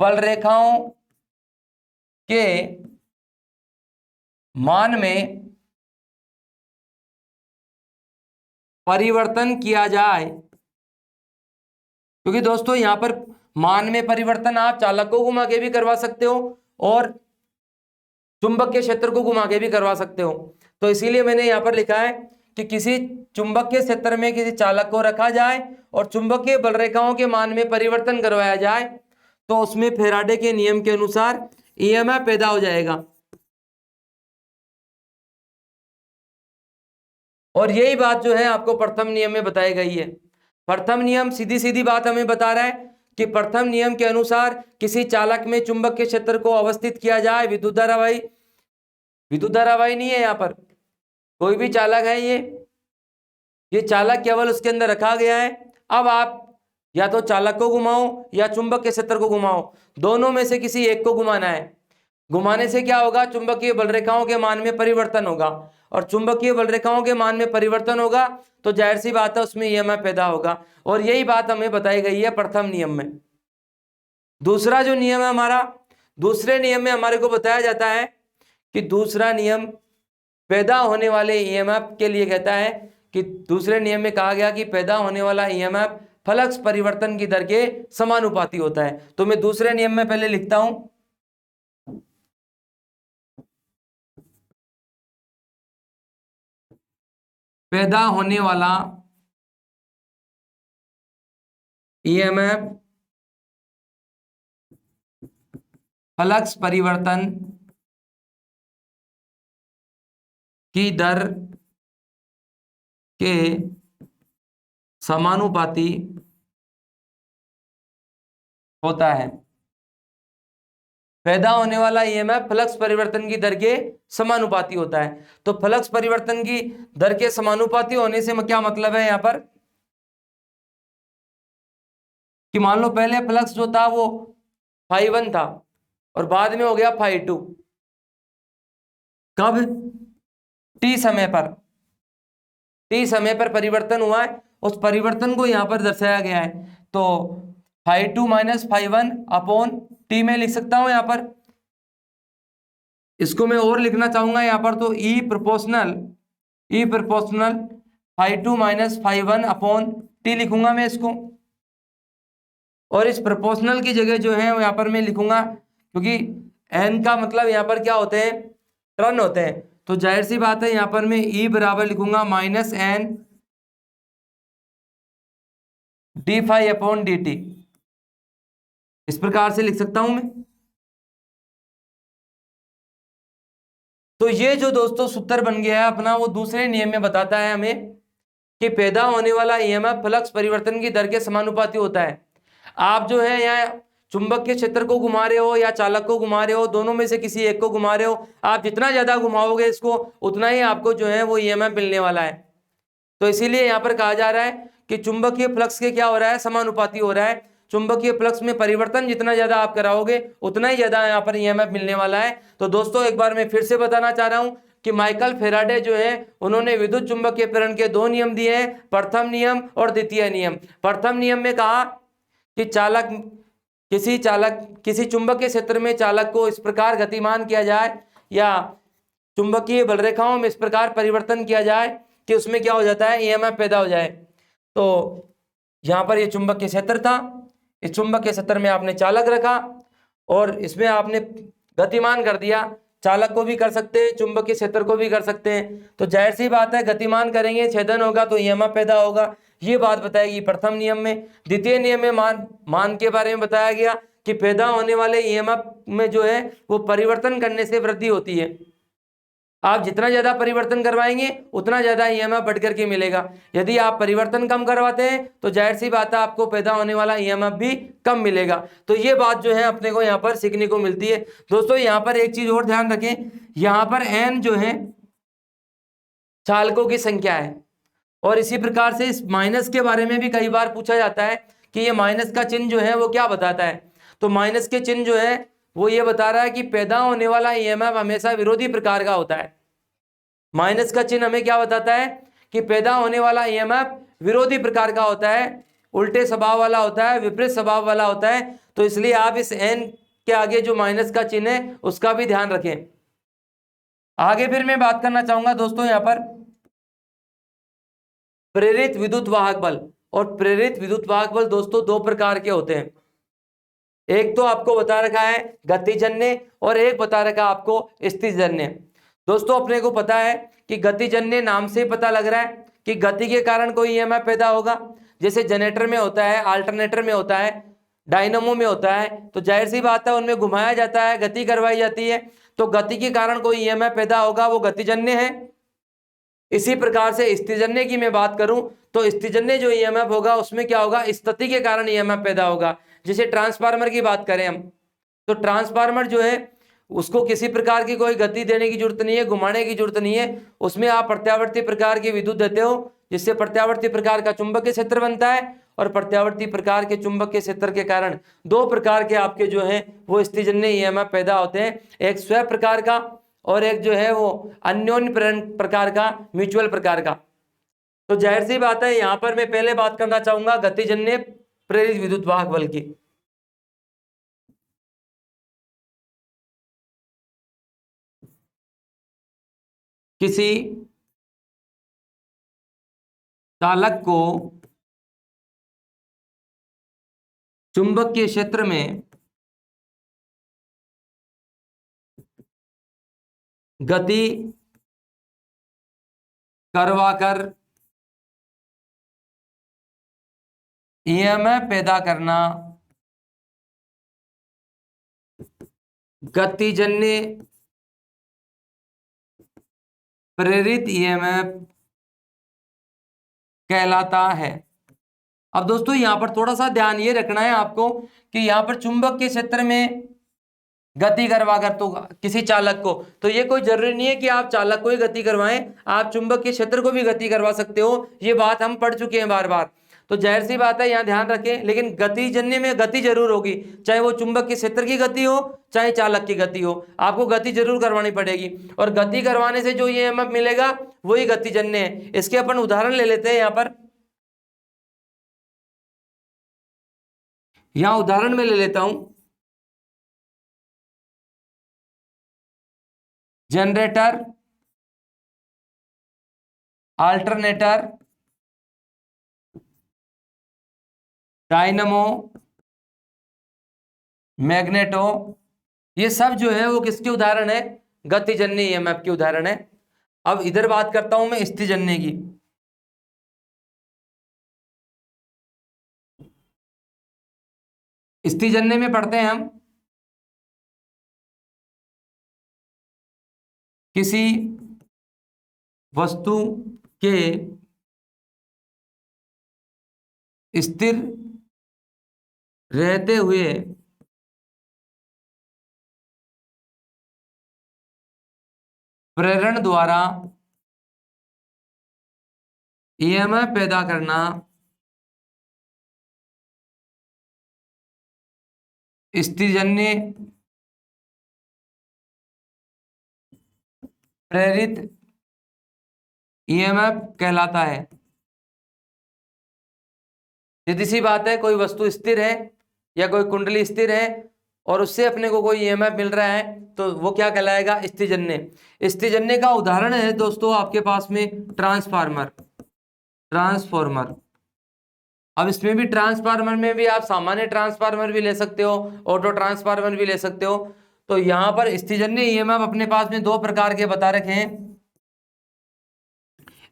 बल रेखाओं के मान में परिवर्तन किया जाए। क्योंकि दोस्तों यहां पर मान में परिवर्तन आप चालक को घुमा के भी करवा सकते हो और चुंबकीय क्षेत्र को घुमा के भी करवा सकते हो। तो इसीलिए मैंने यहां पर लिखा है कि किसी चुंबकीय क्षेत्र में किसी चालक को रखा जाए और चुंबकीय बल रेखाओं के मान में परिवर्तन करवाया जाए तो उसमें फैराडे के नियम के अनुसार ईएमएफ पैदा हो जाएगा। और यही बात जो है आपको प्रथम नियम में बताई गई है। प्रथम नियम सीधी सीधी बात हमें बता रहा है कि प्रथम नियम के अनुसार किसी चालक में चुंबकीय क्षेत्र को अवस्थित किया जाए, विद्युत धारावाही, विद्युत धारावाही नहीं है यहाँ पर, कोई भी चालक है ये चालक केवल उसके अंदर रखा गया है। अब आप या तो चालक को घुमाओ या चुंबकीय क्षेत्र को घुमाओ, दोनों में से किसी एक को घुमाना है। घुमाने से क्या होगा, चुंबकीय बल रेखाओं के मान में परिवर्तन होगा और चुंबकीय बल रेखाओं के मान में परिवर्तन होगा तो जाहिर सी बात है उसमें ईएमएफ पैदा होगा। और यही बात हमें बताई गई है प्रथम नियम में। दूसरा जो नियम है हमारा, दूसरे नियम में हमारे को बताया जाता है कि दूसरा नियम पैदा होने वाले ईएमएफ के लिए कहता है कि दूसरे नियम में कहा गया कि पैदा होने वाला ईएमएफ फ्लक्स परिवर्तन की दर के समानुपाती होता है। तो मैं दूसरे नियम में पहले लिखता हूं, पैदा होने वाला ईएमएफ फ्लक्स परिवर्तन की दर के समानुपाती होता है। पैदा होने वाला ईएमएफ फ्लक्स परिवर्तन की दर के समानुपाती होता है। तो फ्लक्स परिवर्तन की दर के समानुपाती होने से क्या मतलब है यहां पर कि मान लो पहले फ्लक्स जो था वो φ1 था और बाद में हो गया φ2। कब? टी समय पर, टी समय पर परिवर्तन हुआ है, उस परिवर्तन को यहां पर दर्शाया गया है। तो φ2 माइनस φ1 अपॉन टी में लिख सकता हूं यहां पर। इसको मैं और लिखना चाहूंगा यहां पर, तो ई प्रोपोर्शनल φ2 माइनस φ1 अपॉन टी लिखूंगा मैं इसको। और इस प्रोपोर्शनल की जगह जो है यहाँ पर मैं लिखूंगा, क्योंकि एन का मतलब यहाँ पर क्या होते हैं, टर्न होते हैं, तो जाहिर सी बात है यहाँ पर मैं ई बराबर लिखूंगा minus N D phi upon D T. इस प्रकार से लिख सकता हूं मैं। तो ये जो दोस्तों सूत्र बन गया है अपना, वो दूसरे नियम में बताता है हमें कि पैदा होने वाला ईएमएफ फ्लक्स परिवर्तन की दर के समानुपाती होता है। आप जो है यहाँ चुंबक के क्षेत्र को घुमा रहे हो या चालक को घुमा रहे हो, दोनों में से किसी एक को घुमा रहे हो, आप जितना ज्यादा घुमाओगे इसको उतना ही आपको जो है वो ईएमएफ मिलने वाला है। तो इसीलिए यहाँ पर कहा जा रहा है कि चुंबकीय फ्लक्स के क्या हो रहा है, समानुपाती हो रहा है। चुंबकीय फ्लक्स में परिवर्तन जितना ज्यादा आप कराओगे उतना ही ज्यादा यहाँ पर ईएमएफ मिलने वाला है। तो दोस्तों एक बार मैं फिर से बताना चाह रहा हूं कि माइकल फेराडे जो है उन्होंने विद्युत चुंबकीय प्रेरण के दो नियम दिए हैं, प्रथम नियम और द्वितीय नियम। प्रथम नियम में कहा कि किसी चुंबकीय क्षेत्र में चालक को इस प्रकार गतिमान किया जाए या चुंबकीय बल रेखाओं में इस प्रकार परिवर्तन किया जाए कि उसमें क्या हो जाता है, ईएमएफ पैदा हो जाए। तो यहाँ पर ये चुंबकीय क्षेत्र था, इस चुंबकीय क्षेत्र में आपने चालक रखा और इसमें आपने गतिमान कर दिया। चालक को भी कर सकते हैं, चुंबकीय क्षेत्र को भी कर सकते हैं। तो जाहिर सी बात है गतिमान करेंगे, छेदन होगा तो ईएमएफ पैदा होगा। ये बात बताएगी प्रथम नियम में। द्वितीय नियम में मान के बारे में बताया गया कि पैदा होने वाले ईएमएफ में जो है वो परिवर्तन करने से वृद्धि होती है। आप जितना ज्यादा परिवर्तन करवाएंगे उतना ज्यादा ईएमएफ बढ़ करके मिलेगा। यदि आप परिवर्तन कम करवाते हैं तो जाहिर सी बात है आपको पैदा होने वाला ईएमएफ भी कम मिलेगा। तो ये बात जो है अपने को यहाँ पर सीखने को मिलती है। दोस्तों यहाँ पर एक चीज और ध्यान रखें, यहाँ पर एन जो है चालकों की संख्या है, और इसी प्रकार से इस माइनस के बारे में भी कई बार पूछा जाता है कि ये माइनस का चिन्ह जो है वो क्या बताता है। तो माइनस के चिन्ह जो है वो ये बता रहा है कि पैदा होने वाला ईएमएफ हमेशा विरोधी प्रकार का होता है। माइनस का चिन्ह हमें क्या बताता है कि पैदा होने वाला ईएमएफ विरोधी प्रकार का होता है, उल्टे स्वभाव वाला होता है, विपरीत स्वभाव वाला होता है। तो इसलिए आप इस एन के आगे जो माइनस का चिन्ह है उसका भी ध्यान रखें। आगे फिर मैं बात करना चाहूंगा दोस्तों यहाँ पर प्रेरित विद्युत वाहक बल। और प्रेरित विद्युत वाहक बल दोस्तों दो प्रकार के होते हैं, एक तो आपको बता रखा है गतिजन्य और एक बता रखा आपको स्थितिजन्य। दोस्तों अपने को पता है कि गतिजन्य नाम से पता लग रहा है कि गति के कारण कोई ईएमएफ पैदा होगा, जैसे जनरेटर में होता है, अल्टरनेटर में होता है, डायनामो में होता है। तो जाहिर सी बात है उनमें घुमाया जाता है, गति करवाई जाती है, तो गति के कारण कोई ईएमएफ पैदा होगा, वो गतिजन्य है। इसी प्रकार से स्थितिजन्य की मैं बात करूं तो स्थितिजन्य जो ईएमएफ होगा उसमें क्या होगा, स्थिति के कारण ईएमएफ पैदा होगा। जैसे ट्रांसफार्मर की बात करें हम, तो ट्रांसफार्मर जो है उसको किसी प्रकार की कोई गति देने की जरूरत नहीं है, घुमाने की जरूरत नहीं है। उसमें आप प्रत्यावर्ती प्रकार की विद्युत देते हो जिससे प्रत्यावर्ती प्रकार का चुंबकीय क्षेत्र बनता है, और प्रत्यावर्ती प्रकार के चुंबकीय क्षेत्र के कारण दो प्रकार के आपके जो है वो स्थितिजन्य ईएमएफ पैदा होते हैं, एक स्व प्रकार का और एक जो है वो अन्योन्य प्रेरण प्रकार का, म्यूचुअल प्रकार का। तो जाहिर सी बात है यहां पर मैं पहले बात करना चाहूंगा गतिजन्य प्रेरित विद्युत वाहक बल की। किसी चालक को चुंबकीय क्षेत्र में गति करवाकर ईएमएफ पैदा करना गतिजन्य प्रेरित ईएमएफ कहलाता है। अब दोस्तों यहां पर थोड़ा सा ध्यान ये रखना है आपको कि यहां पर चुंबक के क्षेत्र में गति करवाकर, तो किसी चालक को, तो ये कोई जरूरी नहीं है कि आप चालक को ही गति करवाएं, आप चुंबक के क्षेत्र को भी गति करवा सकते हो। ये बात हम पढ़ चुके हैं बार बार, तो जाहिर सी बात है यहाँ ध्यान रखें। लेकिन गतिजन्य में गति जरूर होगी, चाहे वो चुंबक के क्षेत्र की गति हो चाहे चालक की गति हो, आपको गति जरूर करवानी पड़ेगी। और गति करवाने से जो ईएमएफ मिलेगा वही गतिजन्य है। इसके अपन उदाहरण ले लेते हैं। यहाँ उदाहरण में ले लेता हूं, जनरेटर, अल्टरनेटर, डायनमो, मैग्नेटो, ये सब जो है वो किसके उदाहरण है? गतिजन्य ईएमएफ के उदाहरण है। अब इधर बात करता हूं मैं स्थिजन्य की। स्थिजन्य में पढ़ते हैं हम किसी वस्तु के स्थिर रहते हुए प्रेरण द्वारा ईएमएफ पैदा करना स्थिजन्य प्रेरित ईएमएफ कहलाता है। सीधी सी बात है, कोई वस्तु स्थिर है या कोई कुंडली स्थिर है और उससे अपने को कोई ईएमएफ मिल रहा है तो वो क्या कहलाएगा? स्थिजन्य। स्थिजन्य का उदाहरण है दोस्तों आपके पास में ट्रांसफार्मर। अब इसमें भी ट्रांसफार्मर में भी आप सामान्य ट्रांसफार्मर भी ले सकते हो, ऑटो ट्रांसफार्मर भी ले सकते हो। तो यहां पर स्थिजन्य ईएमएफ अपने पास में दो प्रकार के बता रखे हैं,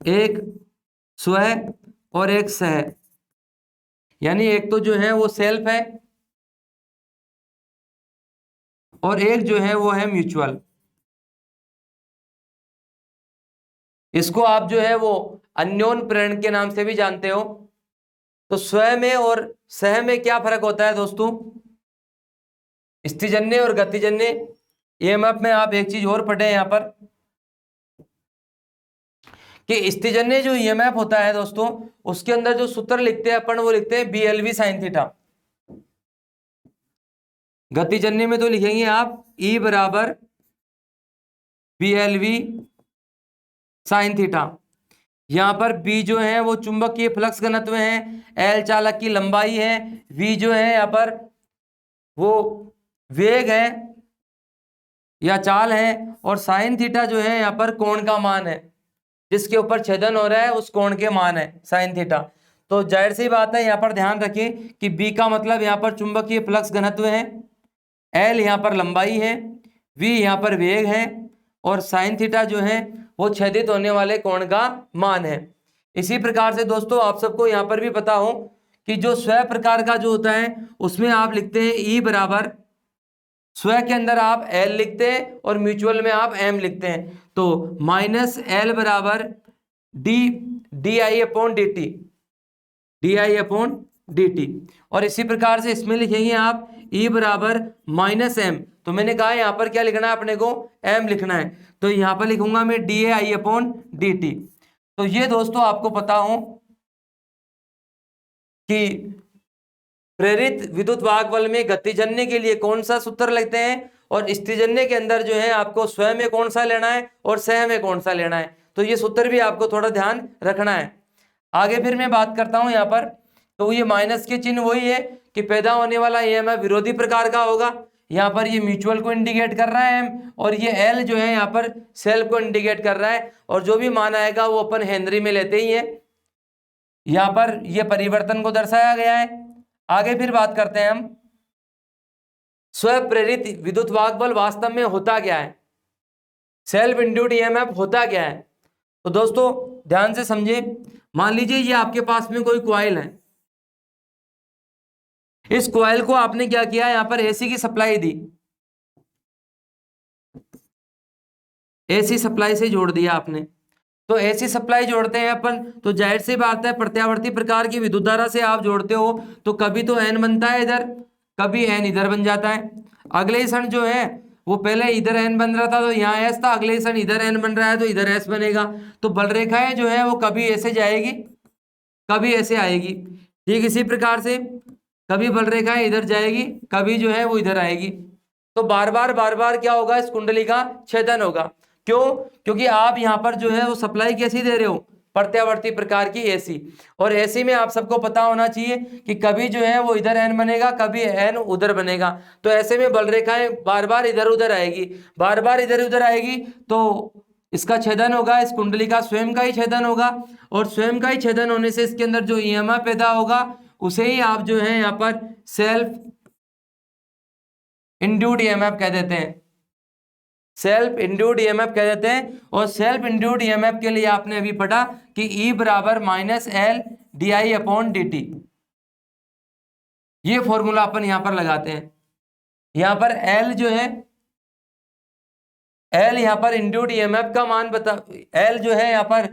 एक स्व और एक सह। यानी एक तो जो है वो सेल्फ है और एक जो है वो है म्यूचुअल। इसको आप जो है वो अन्योन प्रेरण के नाम से भी जानते हो। तो स्व में और सह में क्या फर्क होता है दोस्तों? स्थिजन्य और गतिजन्य ईएमएफ में आप एक चीज और पढ़े यहां पर कि स्थिजन्य जो ईएमएफ होता है दोस्तों, उसके अंदर जो सूत्र लिखते हैं अपन वो लिखते हैं BLV sin थीटा। गतिजन्य में तो लिखेंगे आप E बराबर BLV sin थीटा। यहां पर B जो है वो चुंबकीय फ्लक्स घनत्व है, L चालक की लंबाई है, V जो है यहाँ पर वो वेग है या चाल है, और साइन थीटा जो है यहाँ पर कोण का मान है, जिसके ऊपर छेदन हो रहा है उस कोण के मान है साइन थीटा। तो जाहिर सी बात है, यहाँ पर ध्यान रखिए कि B का मतलब यहाँ पर चुंबकीय फ्लक्स घनत्व है, L यहाँ पर लंबाई है, V यहाँ पर वेग है, और साइन थीटा जो है वो छेदित होने वाले कोण का मान है। इसी प्रकार से दोस्तों आप सबको यहाँ पर भी पता हो कि जो स्व प्रकार का जो होता है उसमें आप लिखते हैं E बराबर, स्व के अंदर आप L लिखते हैं और म्यूचुअल में आप M लिखते हैं, तो -L बराबर di/dt। और इसी प्रकार से इसमें लिखेंगे आप E बराबर -M। तो मैंने कहा यहाँ पर क्या लिखना है अपने को? M लिखना है, तो यहाँ पर लिखूंगा मैं dI/dt। तो ये दोस्तों आपको पता हो कि प्रेरित विद्युत वाहक बल में गतिजन्य के लिए कौन सा सूत्र लगते हैं और स्थिजन्य के अंदर जो है आपको स्व में कौन सा लेना है और सह में कौन सा लेना है। तो ये सूत्र भी आपको थोड़ा ध्यान रखना है। आगे फिर मैं बात करता हूं यहाँ पर, तो ये माइनस के चिन्ह वही है कि पैदा होने वाला ईएमएफ विरोधी प्रकार का होगा। यहाँ पर ये म्यूचुअल को इंडिकेट कर रहा है M, और ये L जो है यहाँ पर सेल्फ को इंडिकेट कर रहा है, और जो भी मान आएगा वो अपन हेनरी में लेते ही है। यहाँ पर ये परिवर्तन को दर्शाया गया है। आगे फिर बात करते हैं हम स्वप्रेरित विद्युत वाहक बल वास्तव में होता क्या है, सेल्फ इंड्यूस्ड ईएमएफ होता क्या है। तो दोस्तों ध्यान से समझे, मान लीजिए ये आपके पास में कोई कॉइल है, इस कॉइल को आपने क्या किया, यहां पर एसी की सप्लाई दी, एसी सप्लाई से जोड़ दिया आपने। तो एसी सप्लाई जोड़ते हैं अपन, तो जाहिर सी बात है प्रत्यावर्ती प्रकार की विद्युत धारा से आप जोड़ते हो तो कभी तो एन बनता है इधर, कभी एन इधर बन जाता है। अगले ही क्षण जो है वो पहले इधर एन बन रहा था तो यहाँ एस था, अगले क्षण इधर एन बन रहा है तो इधर एस बनेगा। तो बल रेखाएं जो है वो कभी ऐसे जाएगी कभी ऐसे आएगी। ठीक इसी प्रकार से कभी बल रेखाएं इधर जाएगी, कभी जो है वो इधर आएगी। तो बार बार क्या होगा, इस कुंडली का छेदन होगा। क्यों? क्योंकि आप यहाँ पर जो है वो सप्लाई कैसी दे रहे हो, प्रत्यावर्ती प्रकार की एसी। और एसी में आप सबको पता होना चाहिए कि कभी जो है वो इधर एन बनेगा, कभी एन उधर बनेगा। तो ऐसे में बल रेखाएं बार बार इधर उधर आएगी, बार बार इधर उधर आएगी, तो इसका छेदन होगा, इस कुंडली का स्वयं का ही छेदन होगा। और स्वयं का ही छेदन होने से इसके अंदर जो ईएमएफ पैदा होगा उसे ही आप जो है यहाँ पर सेल्फ इंड्यूस्ड ईएमएफ कह देते हैं, सेल्फ इंड्यूस्ड ईएमएफ कह देते हैं। और सेल्फ इंड्यूस्ड ईएमएफ के लिए आपने अभी पढ़ा कि E बराबर minus L D I upon D T. ये फॉर्मूला अपन यहां पर लगाते हैं। यहां पर L जो है, L यहां पर इंड्यूस्ड ईएमएफ का मान बता, L जो है यहां पर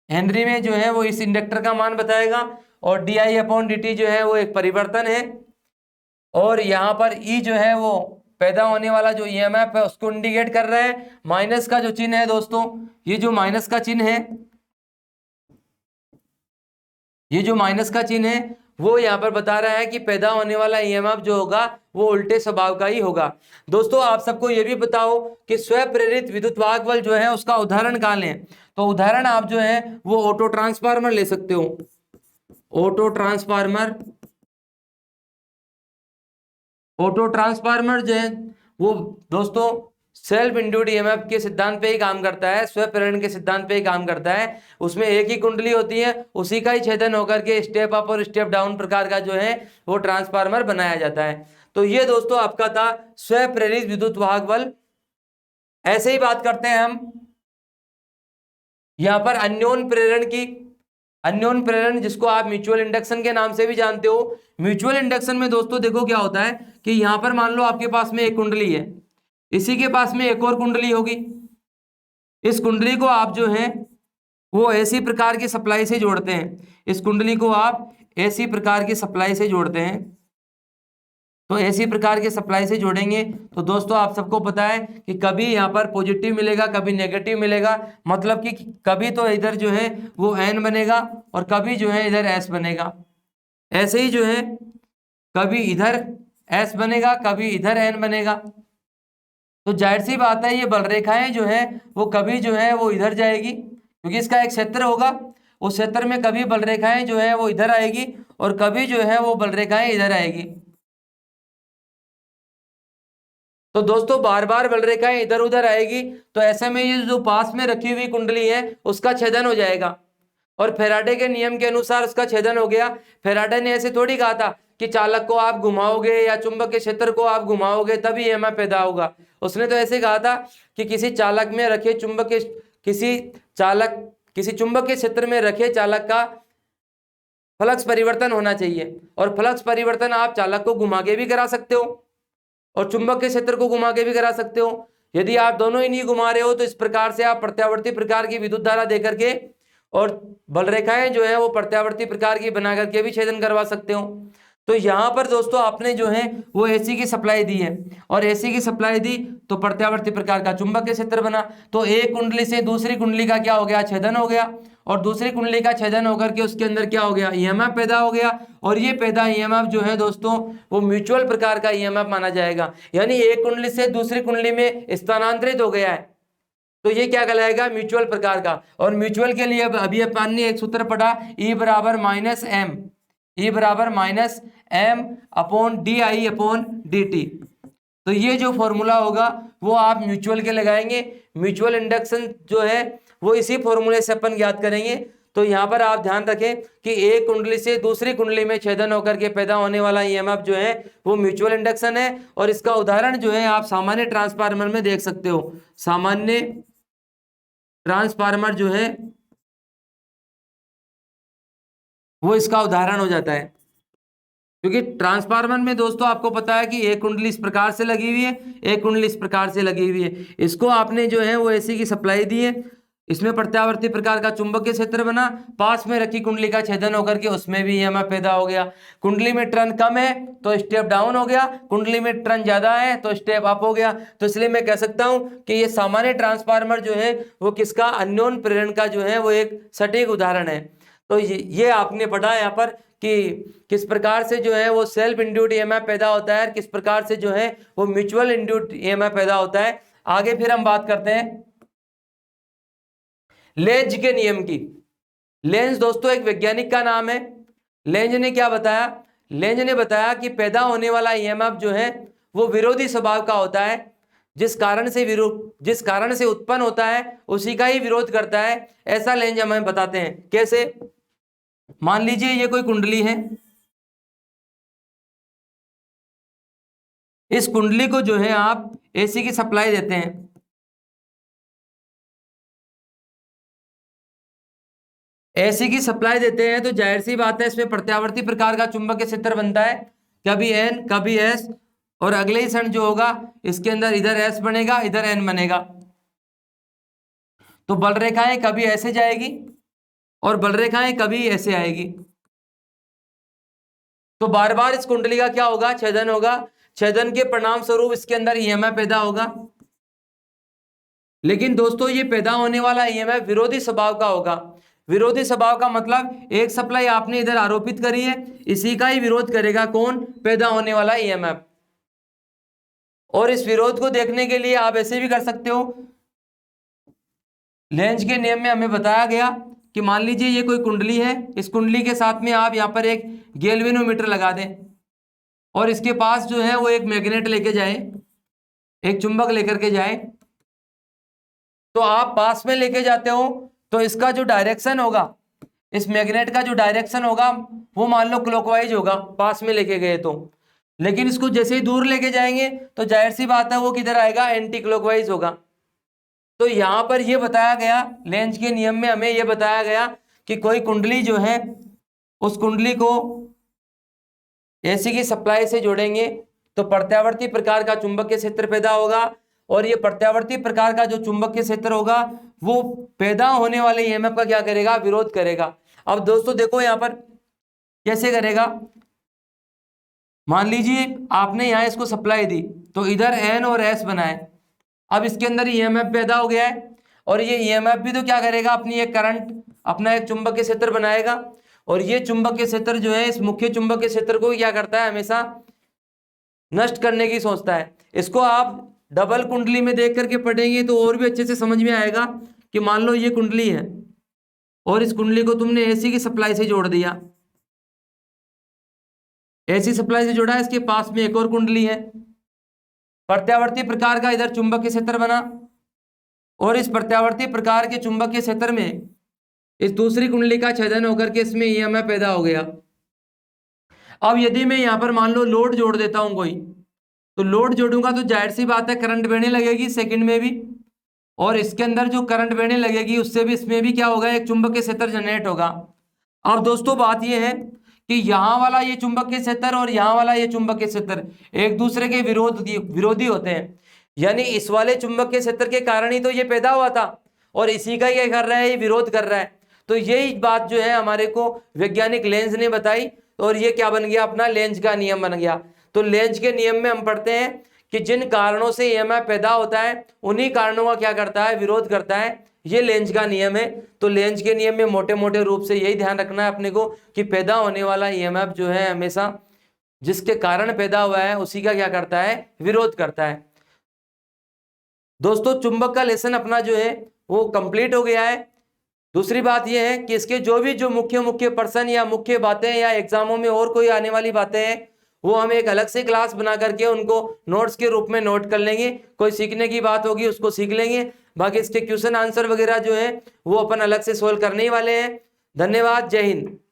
हेनरी में जो है वो इस इंडक्टर का मान बताएगा, और D I upon D T जो है वो एक परिवर्तन है। और यहाँ पर E जो है वो पैदा होने वाला जो ईएमएफ है उसको इंडिकेट कर रहा है। माइनस का जो चिन्ह है दोस्तों, ये जो माइनस का चिन्ह है, ये जो माइनस का चिन्ह है वो यहाँ पर बता रहा है कि पैदा होने वाला ईएमएफ जो होगा वो उल्टे स्वभाव का ही होगा। दोस्तों आप सबको ये भी बताओ कि स्वप्रेरित विद्युत वाहक बल जो है उसका उदाहरण कहाँ लें। तो उदाहरण आप जो है वो ऑटो ट्रांसफार्मर ले सकते हो। ऑटो ट्रांसफार्मर जो है वो दोस्तों सेल्फ इंड्यूस्ड ईएमएफ के सिद्धांत पे ही काम करता है, स्वप्रेरण के सिद्धांत पे ही काम करता है। उसमें एक ही कुंडली होती है, उसी का ही छेदन होकर के स्टेप अप और स्टेप डाउन प्रकार का जो है वो ट्रांसफार्मर बनाया जाता है। तो ये दोस्तों आपका था स्वप्रेरित विद्युत वाहक बल। ऐसे ही बात करते हैं हम यहाँ पर अन्योन प्रेरण की। अन्योन प्रेरण जिसको आप म्यूचुअल इंडक्शन के नाम से भी जानते हो। म्यूचुअल इंडक्शन में दोस्तों देखो क्या होता है कि यहाँ पर मान लो आपके पास में एक कुंडली है, इसी के पास में एक और कुंडली होगी। इस कुंडली को आप जो है वो ऐसी प्रकार की सप्लाई से जोड़ते हैं, इस कुंडली को आप ऐसी प्रकार की सप्लाई से जोड़ते हैं। तो ऐसी प्रकार के सप्लाई से जोड़ेंगे तो दोस्तों आप सबको पता है कि कभी यहाँ पर पॉजिटिव मिलेगा, कभी नेगेटिव मिलेगा। मतलब कि कभी तो इधर जो है वो एन बनेगा और कभी जो है इधर एस बनेगा। ऐसे ही जो है कभी इधर एस बनेगा, कभी इधर एन बनेगा। तो जाहिर सी बात है ये बल रेखाएं जो है वो कभी जो है वो इधर जाएगी, क्योंकि इसका एक क्षेत्र होगा, उस क्षेत्र में कभी बल रेखाएं जो है वो इधर आएगी और कभी जो है वो बल रेखाएं इधर आएगी। तो दोस्तों बार बार बल रेखाएं इधर उधर आएगी, तो ऐसे में ये जो पास में रखी हुई कुंडली है उसका छेदन हो जाएगा। और फैराडे के नियम के अनुसार उसका छेदन हो गया। फैराडे ने ऐसे थोड़ी कहा था कि चालक को आप घुमाओगे या चुंबक के क्षेत्र को आप घुमाओगे तभी ईएमएफ पैदा होगा। उसने तो ऐसे कहा था कि किसी चालक में रखे चुंबक के किसी चुंबक के क्षेत्र में रखे चालक का फ्लक्स परिवर्तन होना चाहिए। और फ्लक्स परिवर्तन आप चालक को घुमा के भी करा सकते हो और चुंबक के क्षेत्र को घुमा के भी करा सकते हो। यदि आप दोनों ही नहीं घुमा रहे हो तो इस प्रकार से आप प्रत्यावर्ती प्रकार की विद्युत धारा देकर के और बल रेखाएं जो है वो प्रत्यावर्ती प्रकार की बना करके भी छेदन करवा सकते हो। तो यहाँ पर दोस्तों आपने जो है वो एसी की सप्लाई दी है और एसी की सप्लाई दी तो प्रत्यावर्ती प्रकार का चुंबक के क्षेत्र बना। तो एक कुंडली से दूसरी कुंडली का क्या हो गया, छेदन हो गया। और दूसरी कुंडली का छेदन होकर के उसके अंदर क्या हो गया, ईएमएफ पैदा हो गया। और ये पैदा ईएमएफ जो है दोस्तों वो म्यूचुअल प्रकार का ईएमएफ माना जाएगा, यानी एक कुंडली से दूसरी कुंडली में स्थानांतरित हो गया है। तो ये क्या कहलाएगा, म्यूचुअल प्रकार का। और म्यूचुअल के लिए अभी अपन ने एक सूत्र पढ़ा, E बराबर minus M upon D I upon D T. तो ये जो फॉर्मूला होगा वो आप म्यूचुअल के लगाएंगे। म्यूचुअल इंडक्शन जो है वो इसी फॉर्मूले से अपन ज्ञात करेंगे। तो यहाँ पर आप ध्यान रखें कि एक कुंडली से दूसरी कुंडली में छेदन होकर के पैदा होने वाला ईएमएफ जो है वो म्यूचुअल इंडक्शन है। और इसका उदाहरण जो है आप सामान्य ट्रांसफार्मर में देख सकते हो। सामान्य ट्रांसफार्मर जो है वो इसका उदाहरण हो जाता है, क्योंकि ट्रांसफार्मर में दोस्तों आपको पता है कि एक कुंडली इस प्रकार से लगी हुई है, एक कुंडली इस प्रकार से लगी हुई है। इसको आपने जो है वो एसी की सप्लाई दी है, इसमें प्रत्यावर्ती प्रकार का चुंबकीय क्षेत्र बना, पास में रखी कुंडली का छेदन होकर के उसमें भी ईएमएफ पैदा हो गया। कुंडली में टर्न कम है तो स्टेप डाउन हो गया, कुंडली में टर्न ज्यादा है तो स्टेप अप हो गया। तो इसलिए मैं कह सकता हूं कि ये सामान्य ट्रांसफार्मर जो है वो किसका, अन्योन प्रेरण का जो है वो एक सटीक उदाहरण है। तो ये आपने पढ़ा यहाँ पर कि किस प्रकार से जो है वो सेल्फ इंड्यूस्ड ईएमएफ पैदा होता है, किस प्रकार से जो है वो म्यूचुअल इंड्यूस्ड ईएमएफ पैदा होता है। आगे फिर हम बात करते हैं लेंज के नियम की। लेंज दोस्तों एक वैज्ञानिक का नाम है। लेंज ने क्या बताया? लेंज ने बताया कि पैदा होने वाला ईएमएफ जो है वो विरोधी स्वभाव का होता है, जिस कारण से उत्पन्न होता है उसी का ही विरोध करता है, ऐसा लेंज हमें बताते हैं। कैसे? मान लीजिए ये कोई कुंडली है, इस कुंडली को जो है आप एसी की सप्लाई देते हैं, एसी की सप्लाई देते हैं तो जाहिर सी बात है इसमें प्रत्यावर्ती प्रकार का चुंबकीय क्षेत्र बनता है, कभी एन कभी एस, और अगले ही क्षण जो होगा इसके अंदर इधर एस बनेगा इधर एन बनेगा। तो बल रेखाएं कभी ऐसे जाएगी और बल रेखाएं कभी ऐसे आएगी, तो बार बार इस कुंडली का क्या होगा, छेदन होगा। छेदन के परिणाम स्वरूप इसके अंदर ईएमएफ पैदा होगा। लेकिन दोस्तों ये पैदा होने वाला ईएमएफ विरोधी स्वभाव का होगा। विरोधी स्वभाव का मतलब एक सप्लाई आपने इधर आरोपित करी है, इसी का ही विरोध करेगा कौन, पैदा होने वाला ईएमएफ। और इस विरोध को देखने के लिए आप ऐसे भी कर सकते हो। लेंज के नियम में हमें बताया गया कि मान लीजिए ये कोई कुंडली है, इस कुंडली के साथ में आप यहाँ पर एक गैल्वेनोमीटर लगा दें और इसके पास जो है वो एक मैग्नेट लेके जाए, एक चुंबक लेकर के जाए। तो आप पास में लेके जाते हो तो इसका जो डायरेक्शन होगा, इस मैग्नेट का जो डायरेक्शन होगा वो मान लो क्लॉकवाइज होगा पास में लेके गए तो। लेकिन इसको जैसे ही दूर लेके जाएंगे तो जाहिर सी बात है वो किधर आएगा, एंटी क्लॉकवाइज होगा। तो यहां पर ये बताया गया, लेंज के नियम में हमें यह बताया गया कि कोई कुंडली जो है उस कुंडली को एसी की सप्लाई से जोड़ेंगे तो प्रत्यावर्ती प्रकार का चुंबकीय क्षेत्र पैदा होगा, और ये प्रत्यावर्ती प्रकार का जो चुंबकीय क्षेत्र होगा वो पैदा होने वाले ईएमएफ का क्या करेगा, विरोध करेगा। अब दोस्तों देखो यहां पर कैसे करेगा। मान लीजिए आपने यहां इसको सप्लाई दी तो इधर एन और एस बनाए, अब इसके अंदर ईएमएफ पैदा हो गया है, और ये ईएमएफ भी तो क्या करेगा, अपनी एक करंट, अपना एक चुंबकीय क्षेत्र बनाएगा। और ये चुंबकीय क्षेत्र जो है इस मुख्य चुंबकीय क्षेत्र को क्या करता है, हमेशा नष्ट करने की सोचता है। इसको आप डबल कुंडली में देख करके पढ़ेंगे तो और भी अच्छे से समझ में आएगा कि मान लो ये कुंडली है और इस कुंडली को तुमने एसी की सप्लाई से जोड़ दिया, एसी सप्लाई से जोड़ा, इसके पास में एक और कुंडली है, प्रत्यावर्ती प्रकार का इधर चुंबकीय क्षेत्र बना, और इस प्रत्यावर्ती प्रकार के चुंबकीय क्षेत्र में इस दूसरी कुंडली का छेदन होकर के इसमें ईएमएफ पैदा हो गया। अब यदि मैं यहां पर मान लो लोड जोड़ देता हूं कोई, तो लोड जोड़ूंगा तो जाहिर सी बात है करंट बहने लगेगी सेकंड में भी, और इसके अंदर जो करंट बहने लगेगी उससे भी इसमें भी क्या होगा, एक चुंबकीय क्षेत्र जनरेट होगा। अब दोस्तों बात यह है कि यहाँ वाला ये चुंबकीय क्षेत्र और यहाँ वाला ये चुंबकीय क्षेत्र एक दूसरे के विरोधी होते हैं, यानी इस वाले चुंबकीय क्षेत्र के कारण ही तो ये पैदा हुआ था, और इसी का ये कर रहा है, ये विरोध कर रहा है। तो यही बात जो है हमारे को वैज्ञानिक लेंज ने बताई, और ये क्या बन गया, अपना लेंज का नियम बन गया। तो लेंज के नियम में हम पढ़ते हैं कि जिन कारणों से ईएमएफ पैदा होता है उन्हीं कारणों का क्या करता है, विरोध करता है। ये लेंज का नियम है। तो लेंज के नियम में मोटे मोटे रूप से यही ध्यान रखना है अपने को कि पैदा होने वाला ईएमएफ जो है हमेशा जिसके कारण पैदा हुआ है उसी का क्या करता है, विरोध करता है। दोस्तों चुंबक का लेसन अपना जो है वो कंप्लीट हो गया है। दूसरी बात यह है कि इसके जो मुख्य प्रश्न या मुख्य बातें या एग्जामों में और कोई आने वाली बातें हैं वो हम एक अलग से क्लास बना करके उनको नोट्स के रूप में नोट कर लेंगे। कोई सीखने की बात होगी उसको सीख लेंगे, बाकी इसके क्वेश्चन आंसर वगैरह जो है वो अपन अलग से सोल्व करने ही वाले हैं। धन्यवाद, जय हिंद।